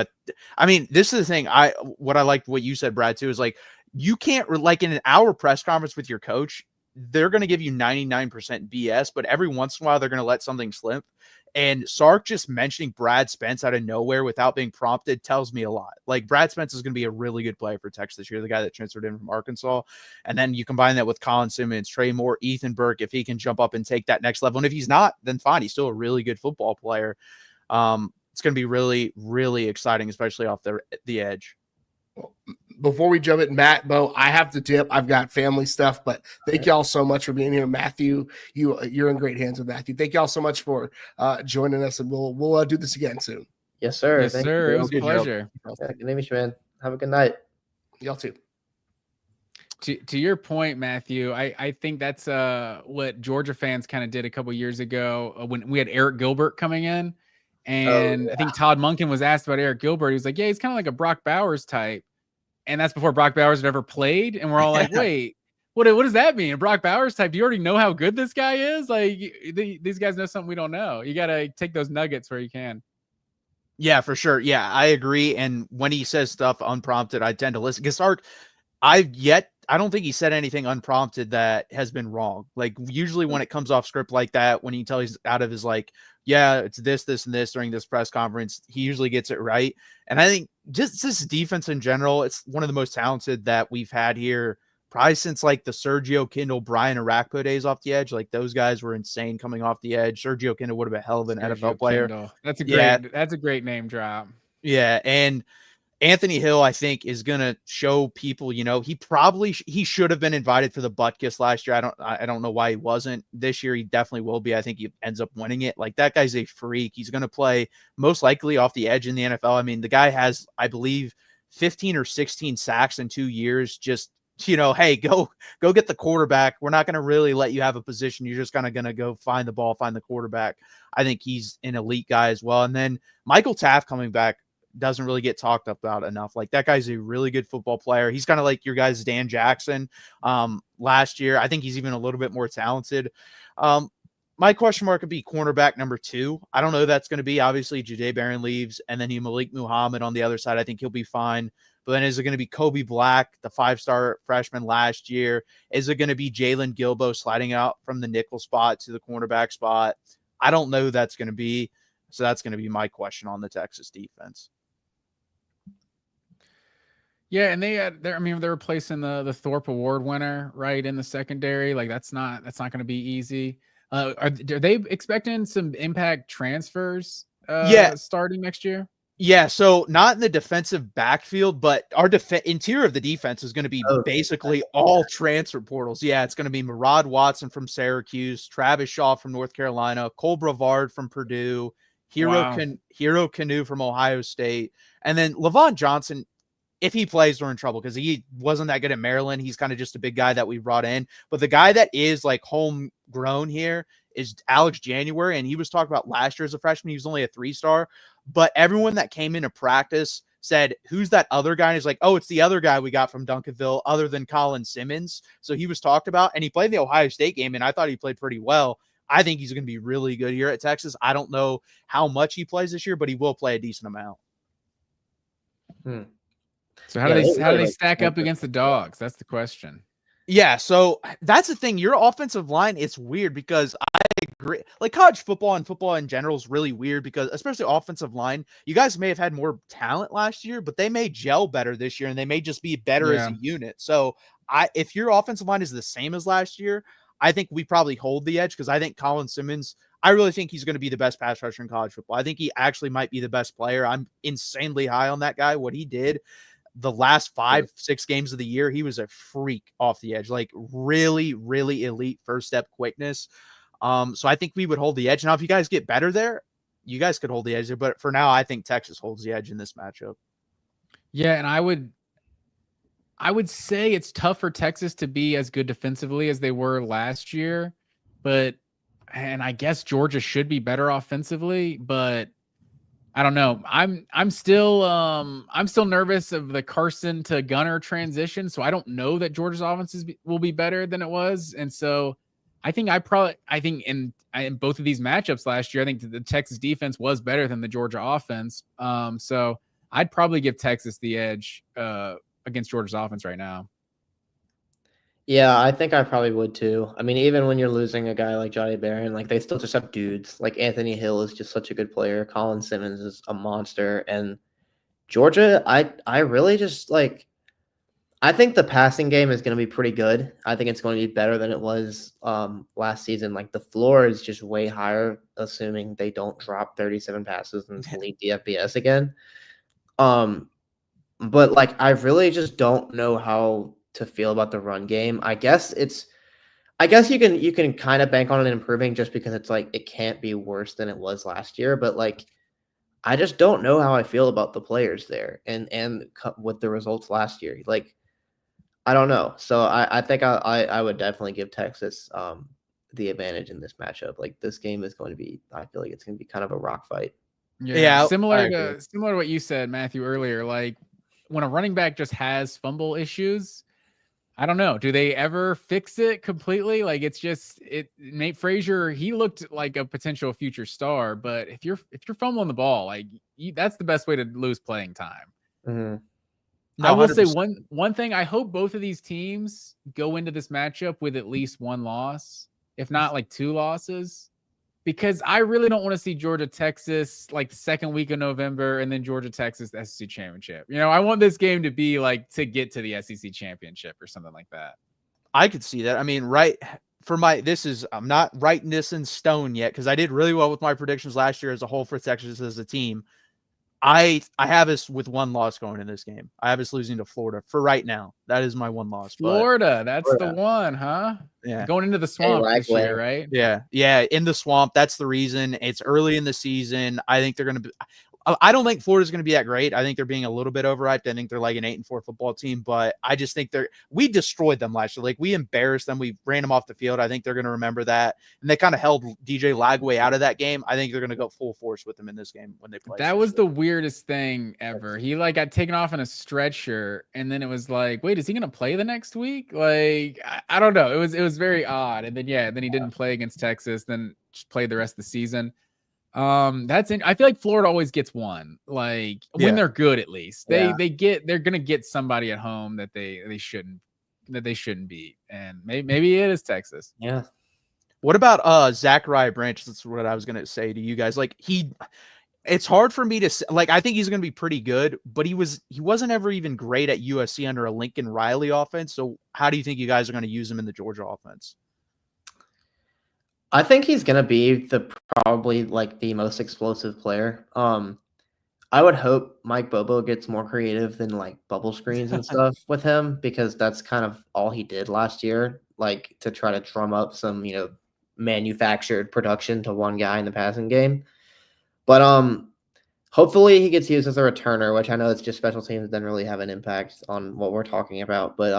I mean, this is the thing. What I liked what you said, Brad, too, is like, you can't, like, in an hour press conference with your coach, they're going to give you 99% BS, but every once in a while they're going to let something slip. And Sark just mentioning Brad Spence out of nowhere without being prompted tells me a lot. Like, Brad Spence is going to be a really good player for Texas this year, the guy that transferred in from Arkansas. And then you combine that with Colin Simmons, Trey Moore, Ethan Burke, if he can jump up and take that next level. And if he's not, then fine. He's still a really good football player. It's going to be really, really exciting, especially off the edge. Before we jump in, Matt, Bo, I have to dip. I've got family stuff, but thank y'all so much for being here. Matthew, you're in great hands with Matthew. Thank y'all so much for joining us, and we'll do this again soon. Yes, sir. Yes, sir. It was a pleasure. Yeah, good name, man. Have a good night. Y'all too. To your point, Matthew, I think that's what Georgia fans kind of did a couple years ago when we had Eric Gilbert coming in. And I think Todd Monken was asked about Eric Gilbert. He was like, yeah, he's kind of like a Brock Bowers type. And that's before Brock Bowers had ever played. And we're all like, wait, what does that mean? A Brock Bowers type? Do you already know how good this guy is? Like, these guys know something we don't know. You got to take those nuggets where you can. Yeah, for sure. Yeah, I agree. And when he says stuff unprompted, I tend to listen. Because Sark, I don't think he said anything unprompted that has been wrong. Like, usually when it comes off script like that, when he tells out of his like, yeah, it's this, and this during this press conference, he usually gets it right. And I think just this defense in general, it's one of the most talented that we've had here probably since like the Sergio Kindle, Brian Arakpo days off the edge. Like, those guys were insane coming off the edge. Sergio Kindle would have been a hell of an NFL player. Kindle. That's a great name drop. Yeah. And Anthony Hill, I think, is going to show people, you know, he should have been invited for the Butkus last year. I don't know why he wasn't. This year, he definitely will be. I think he ends up winning it. Like, that guy's a freak. He's going to play most likely off the edge in the NFL. I mean, the guy has, I believe, 15 or 16 sacks in 2 years. Just, you know, hey, go get the quarterback. We're not going to really let you have a position. You're just kind of going to go find the ball, find the quarterback. I think he's an elite guy as well. And then Michael Taft coming back doesn't really get talked about enough. Like, that guy's a really good football player. He's kind of like your guys' Dan Jackson last year. I think he's even a little bit more talented. My question mark would be cornerback number 2. I don't know who that's going to be. Obviously, Jahdae Barron leaves, and then Malik Muhammad on the other side. I think he'll be fine. But then is it going to be Kobe Black, the 5-star freshman last year? Is it going to be Jalen Gilbo sliding out from the nickel spot to the cornerback spot? I don't know who that's going to be. So that's going to be my question on the Texas defense. Yeah, and they're replacing the Thorpe Award winner, right, in the secondary. Like, that's not going to be easy. Are they expecting some impact transfers starting next year? Yeah, so not in the defensive backfield, but our interior of the defense is going to be basically all transfer portals. Yeah, it's going to be Murad Watson from Syracuse, Travis Shaw from North Carolina, Cole Brevard from Purdue, Hero Canoe from Ohio State, and then Levon Johnson. If he plays, we're in trouble because he wasn't that good at Maryland. He's kind of just a big guy that we brought in. But the guy that is like homegrown here is Alex January. And he was talked about last year as a freshman. He was only a 3-star. But everyone that came into practice said, who's that other guy? And he's like, oh, it's the other guy we got from Duncanville other than Colin Simmons. So he was talked about, and he played the Ohio State game, and I thought he played pretty well. I think he's going to be really good here at Texas. I don't know how much he plays this year, but he will play a decent amount. So how do they stack up against the Dogs? That's the question. Yeah, so that's the thing. Your offensive line, it's weird because I agree. Like college football and football in general is really weird because especially offensive line, you guys may have had more talent last year, but they may gel better this year and they may just be better as a unit. So if your offensive line is the same as last year, I think we probably hold the edge because I think Colin Simmons, I really think he's going to be the best pass rusher in college football. I think he actually might be the best player. I'm insanely high on that guy. What he did the last 5-6 games of the year, he was a freak off the edge, like really, really elite first step quickness. So I think we would hold the edge. Now, if you guys get better there, you guys could hold the edge there. But for now, I think Texas holds the edge in this matchup. Yeah, and I would say it's tough for Texas to be as good defensively as they were last year, and I guess Georgia should be better offensively, but I don't know. I'm still nervous of the Carson to Gunner transition, so I don't know that Georgia's offense will be better than it was, and so I think in both of these matchups last year, I think the Texas defense was better than the Georgia offense. So I'd probably give Texas the edge against Georgia's offense right now. Yeah, I think I probably would too. I mean, even when you're losing a guy like Johnny Barron, like they still just have dudes. Like Anthony Hill is just such a good player. Colin Simmons is a monster. And Georgia, I really just like, I think the passing game is going to be pretty good. I think it's going to be better than it was last season. Like the floor is just way higher, assuming they don't drop 37 passes and lead the FBS again. But like, I really just don't know how to feel about the run game. I guess you can kind of bank on it improving just because it's like it can't be worse than it was last year, but like I just don't know how I feel about the players there and with the results last year. Like I don't know. So I think I would definitely give Texas the advantage in this matchup. Like this game is going to be, I feel like it's going to be kind of a rock fight. Yeah, similar to what you said, Matthew, earlier. Like when a running back just has fumble issues, I don't know. Do they ever fix it completely? Like Nate Frazier, he looked like a potential future star, but if you're fumbling the ball, like that's the best way to lose playing time. Mm-hmm. No, I will 100%. Say one thing. I hope both of these teams go into this matchup with at least one loss, if not like 2 losses, because I really don't want to see Georgia Texas like the second week of November and then Georgia Texas the SEC championship. You know, I want this game to be like to get to the SEC championship or something like that. I could see that. I mean, I'm not writing this in stone yet because I did really well with my predictions last year as a whole for Texas as a team. I have us with 1 loss going in this game. I have us losing to Florida for right now. That is my 1 loss. Florida, that's the one, huh? Yeah. Going into the swamp this year, right? Yeah. Yeah. In the swamp. That's the reason. It's early in the season. I think they're going to be, I don't think Florida's going to be that great. I think they're being a little bit overhyped. I think they're like an 8-4 football team, but I just think we destroyed them last year. Like we embarrassed them. We ran them off the field. I think they're going to remember that. And they kind of held DJ Lagway out of that game. I think they're going to go full force with them in this game when they play. That was the weirdest thing ever. He like got taken off in a stretcher. And then it was like, wait, is he going to play the next week? Like, I don't know. It was very odd. And then, then he didn't play against Texas, then just played the rest of the season. I feel like Florida always gets one, like when they're good, at least they're going to get somebody at home that they shouldn't beat. And maybe it is Texas. Yeah. What about Zachariah Branch? That's what I was going to say to you guys. Like it's hard for me to say, like, I think he's going to be pretty good, but he wasn't ever even great at USC under a Lincoln Riley offense. So how do you think you guys are going to use him in the Georgia offense? I think he's going to be probably like the most explosive player. I would hope Mike Bobo gets more creative than like bubble screens and stuff with him, because that's kind of all he did last year, like to try to drum up some, manufactured production to one guy in the passing game. But hopefully he gets used as a returner, which I know it's just special teams doesn't really have an impact on what we're talking about. But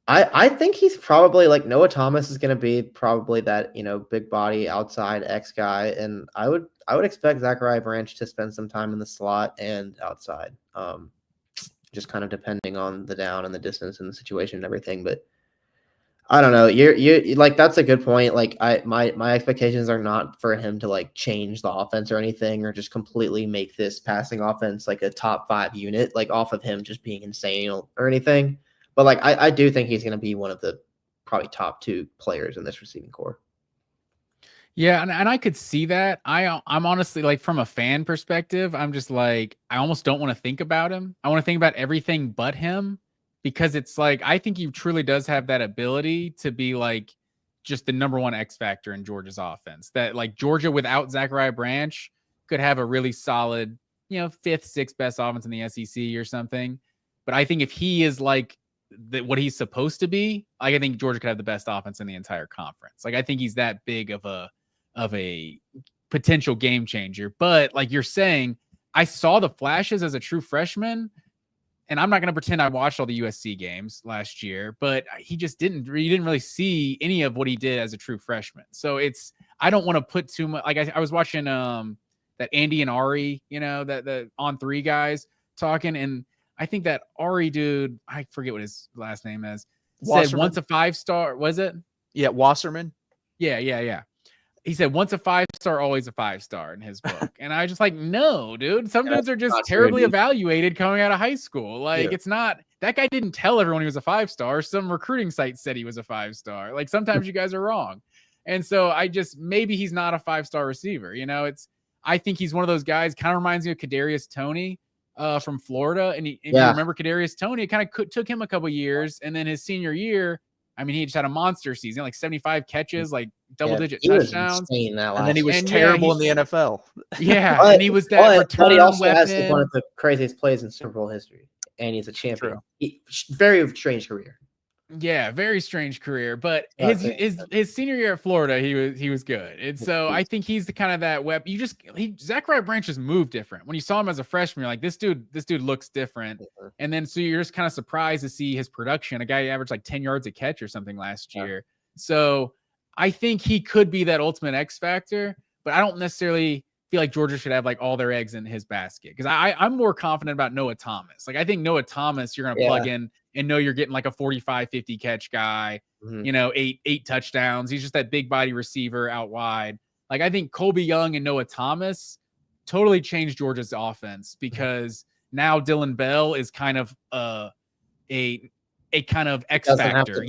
I think he's probably like Noah Thomas is going to be probably that, big body outside X guy. And I would expect Zachariah Branch to spend some time in the slot and outside. Just kind of depending on the down and the distance and the situation and everything. But I don't know. You like, that's a good point. Like my expectations are not for him to like change the offense or anything, or just completely make this passing offense like a top 5 unit, like off of him just being insane or anything. But like I do think he's going to be one of the probably top 2 players in this receiving core. Yeah, and I could see that. I'm honestly like, from a fan perspective, I'm just like, I almost don't want to think about him. I want to think about everything but him, because it's like, I think he truly does have that ability to be like just the number 1 X factor in Georgia's offense. That like Georgia without Zachariah Branch could have a really solid, 5th, 6th best offense in the SEC or something. But I think if he is like what he's supposed to be, like, I think Georgia could have the best offense in the entire conference. Like, I think he's that big of a potential game changer. But like you're saying, I saw the flashes as a true freshman, and I'm not going to pretend I watched all the USC games last year, but you didn't really see any of what he did as a true freshman. So I don't want to put too much, like I was watching that Andy and Ari, that the On 3 guys talking, and I think that Ari dude, I forget what his last name is, said once a 5-star, was it? Yeah, Wasserman. Yeah. He said once a 5-star, always a 5-star in his book. And I just like, no, dude. Some dudes are just terribly evaluated coming out of high school. Like, It's not, that guy didn't tell everyone he was a 5-star. Some recruiting site said he was a 5-star. Like, sometimes you guys are wrong. And so maybe he's not a 5-star receiver. I think he's one of those guys, kind of reminds me of Kadarius Toney from Florida. And you remember Kadarius Toney, it kind of took him a couple years. And then his senior year, I mean, he just had a monster season, like 75 catches, like double-digit touchdowns. And then he was terrible in the NFL. Yeah, and he was that return he also weapon. has one of the craziest plays in Super Bowl history, and he's a champion. Very strange career. Yeah, very strange career. But his senior year at Florida, he was good. And so I think he's the kind of that weapon. Zachariah Branch just moved different. When you saw him as a freshman, you're like, this dude looks different. And then so you're just kind of surprised to see his production. A guy averaged like 10 yards a catch or something last year. So I think he could be that ultimate X factor, but I don't necessarily feel like Georgia should have like all their eggs in his basket, because I'm more confident about Noah Thomas. Like, I think Noah Thomas, you're going to plug in and know you're getting like a 45, 50 catch guy, 8 touchdowns. He's just that big body receiver out wide. Like, I think Colby Young and Noah Thomas totally changed Georgia's offense, because now Dylan Bell is kind of a kind of X factor,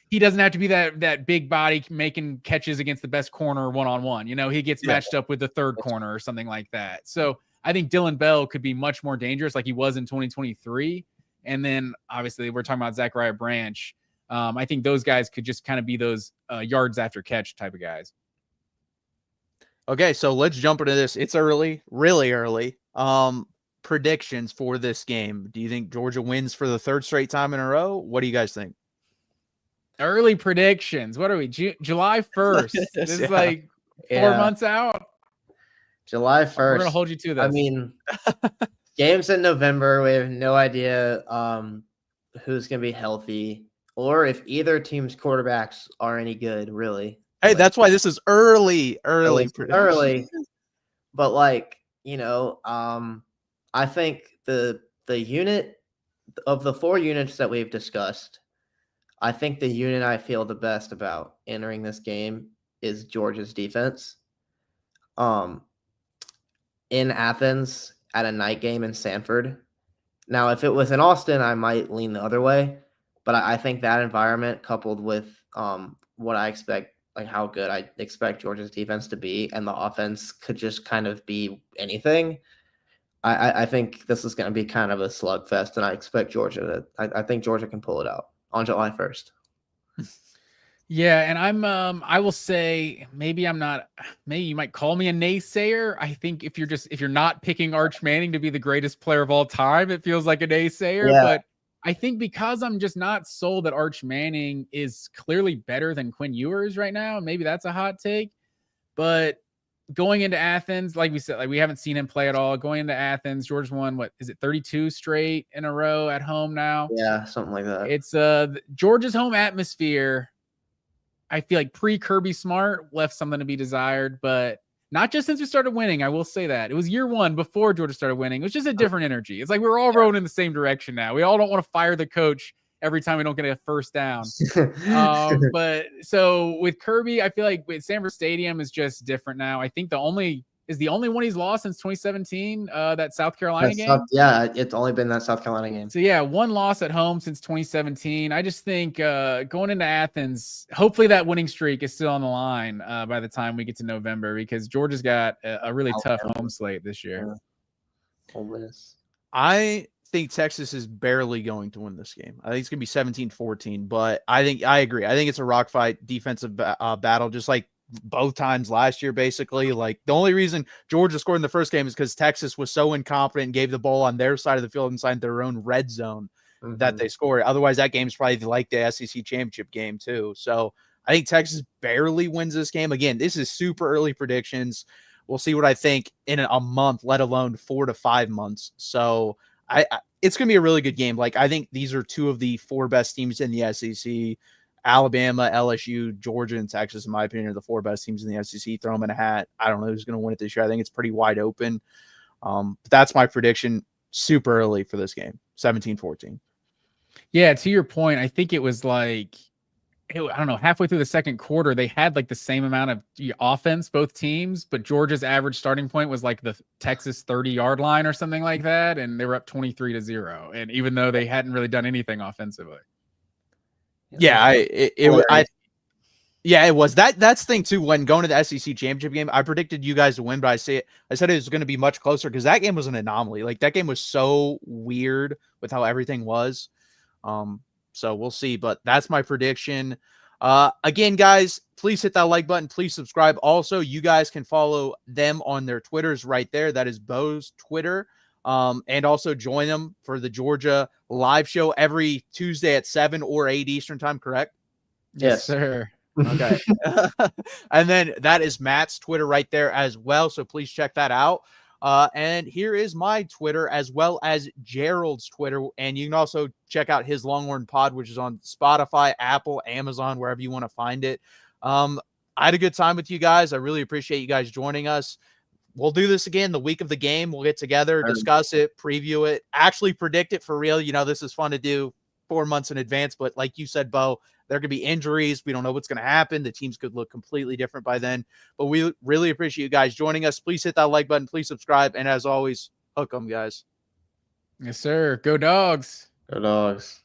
he doesn't have to be that big body making catches against the best corner one-on-one. He gets matched up with the third corner or something like that. So I think Dylan Bell could be much more dangerous, like he was in 2023. And then obviously we're talking about Zachariah Branch. I think those guys could just kind of be those yards after catch type of guys. Okay, so let's jump into this. It's early, really early. Predictions for this game. Do you think Georgia wins for the 3rd straight time in a row? What do you guys think? Early predictions. What are we? July 1st. This is like 4 months out. July 1st. We're gonna hold you to this. I mean, games in November. We have no idea who's gonna be healthy, or if either team's quarterbacks are any good. Really. Hey, that's why this is early. But like, I think the unit of the 4 units that we've discussed, I think the unit I feel the best about entering this game is Georgia's defense. In Athens at a night game in Sanford. Now, if it was in Austin, I might lean the other way, but I think that environment, coupled with what I expect, like how good I expect Georgia's defense to be, and the offense could just kind of be anything. I think this is going to be kind of a slugfest, and I expect I think Georgia can pull it out on July 1st. Yeah, and I will say, maybe you might call me a naysayer. I think if you're not picking Arch Manning to be the greatest player of all time, it feels like a naysayer. Yeah. But I think because I'm just not sold that Arch Manning is clearly better than Quinn Ewers right now, maybe that's a hot take. But going into Athens, like we said, like we haven't seen him play at all. Going into Athens, Georgia's won, what is it, 32 straight in a row at home now? Yeah, something like that. It's Georgia's home atmosphere. I feel like pre-Kirby Smart left something to be desired, but not just since we started winning. I will say that. It was year one before Georgia started winning. It was just a different energy. It's like we're all rowing in the same direction now. We all don't want to fire the coach every time we don't get a first down. But so with Kirby, I feel like with Sanford Stadium is just different now. I think the only one he's lost since 2017, that South Carolina game. Yeah, it's only been that South Carolina game. So yeah, one loss at home since 2017. I just think going into Athens, hopefully that winning streak is still on the line by the time we get to November, because Georgia's got a really tough home slate this year. I think Texas is barely going to win this game. I think it's going to be 17-14, but I agree. I think it's a rock fight defensive battle, just like both times last year, basically. Like the only reason Georgia scored in the first game is because Texas was so incompetent and gave the ball on their side of the field inside their own red zone that they scored. Otherwise, that game's probably like the SEC championship game too. So I think Texas barely wins this game. Again, this is super early predictions. We'll see what I think in a month, let alone 4 to 5 months. So it's going to be a really good game. Like I think these are two of the 4 best teams in the SEC. Alabama, LSU, Georgia, and Texas, in my opinion, are the 4 best teams in the SEC. Throw them in a hat. I don't know who's going to win it this year. I think it's pretty wide open. But that's my prediction super early for this game, 17-14. Yeah, to your point, I think it was like, I don't know, halfway through the second quarter, they had like the same amount of offense, both teams, but Georgia's average starting point was like the Texas 30-yard line or something like that, and they were up 23-0. And even though they hadn't really done anything offensively. Yeah, it was. That's the thing too. When going to the SEC championship game, I predicted you guys to win, but I said it was going to be much closer because that game was an anomaly. Like that game was so weird with how everything was. So we'll see, but that's my prediction. Again, guys, please hit that like button. Please subscribe. Also, you guys can follow them on their Twitters right there. That is Bo's Twitter. And also join them for the Georgia live show every Tuesday at 7 or 8 Eastern time, correct? Yes, sir. Okay. And then that is Matt's Twitter right there as well. So please check that out. And here is my Twitter as well as Gerald's Twitter. And you can also check out his Longhorn Pod, which is on Spotify, Apple, Amazon, wherever you want to find it. I had a good time with you guys. I really appreciate you guys joining us. We'll do this again the week of the game. We'll get together, discuss it, preview it, actually predict it for real. You know, this is fun to do 4 months in advance, but like you said, Bo, there could be injuries. We don't know what's going to happen. The teams could look completely different by then, but we really appreciate you guys joining us. Please hit that like button. Please subscribe. And as always, hook 'em, guys. Yes, sir. Go Dogs. Go Dogs.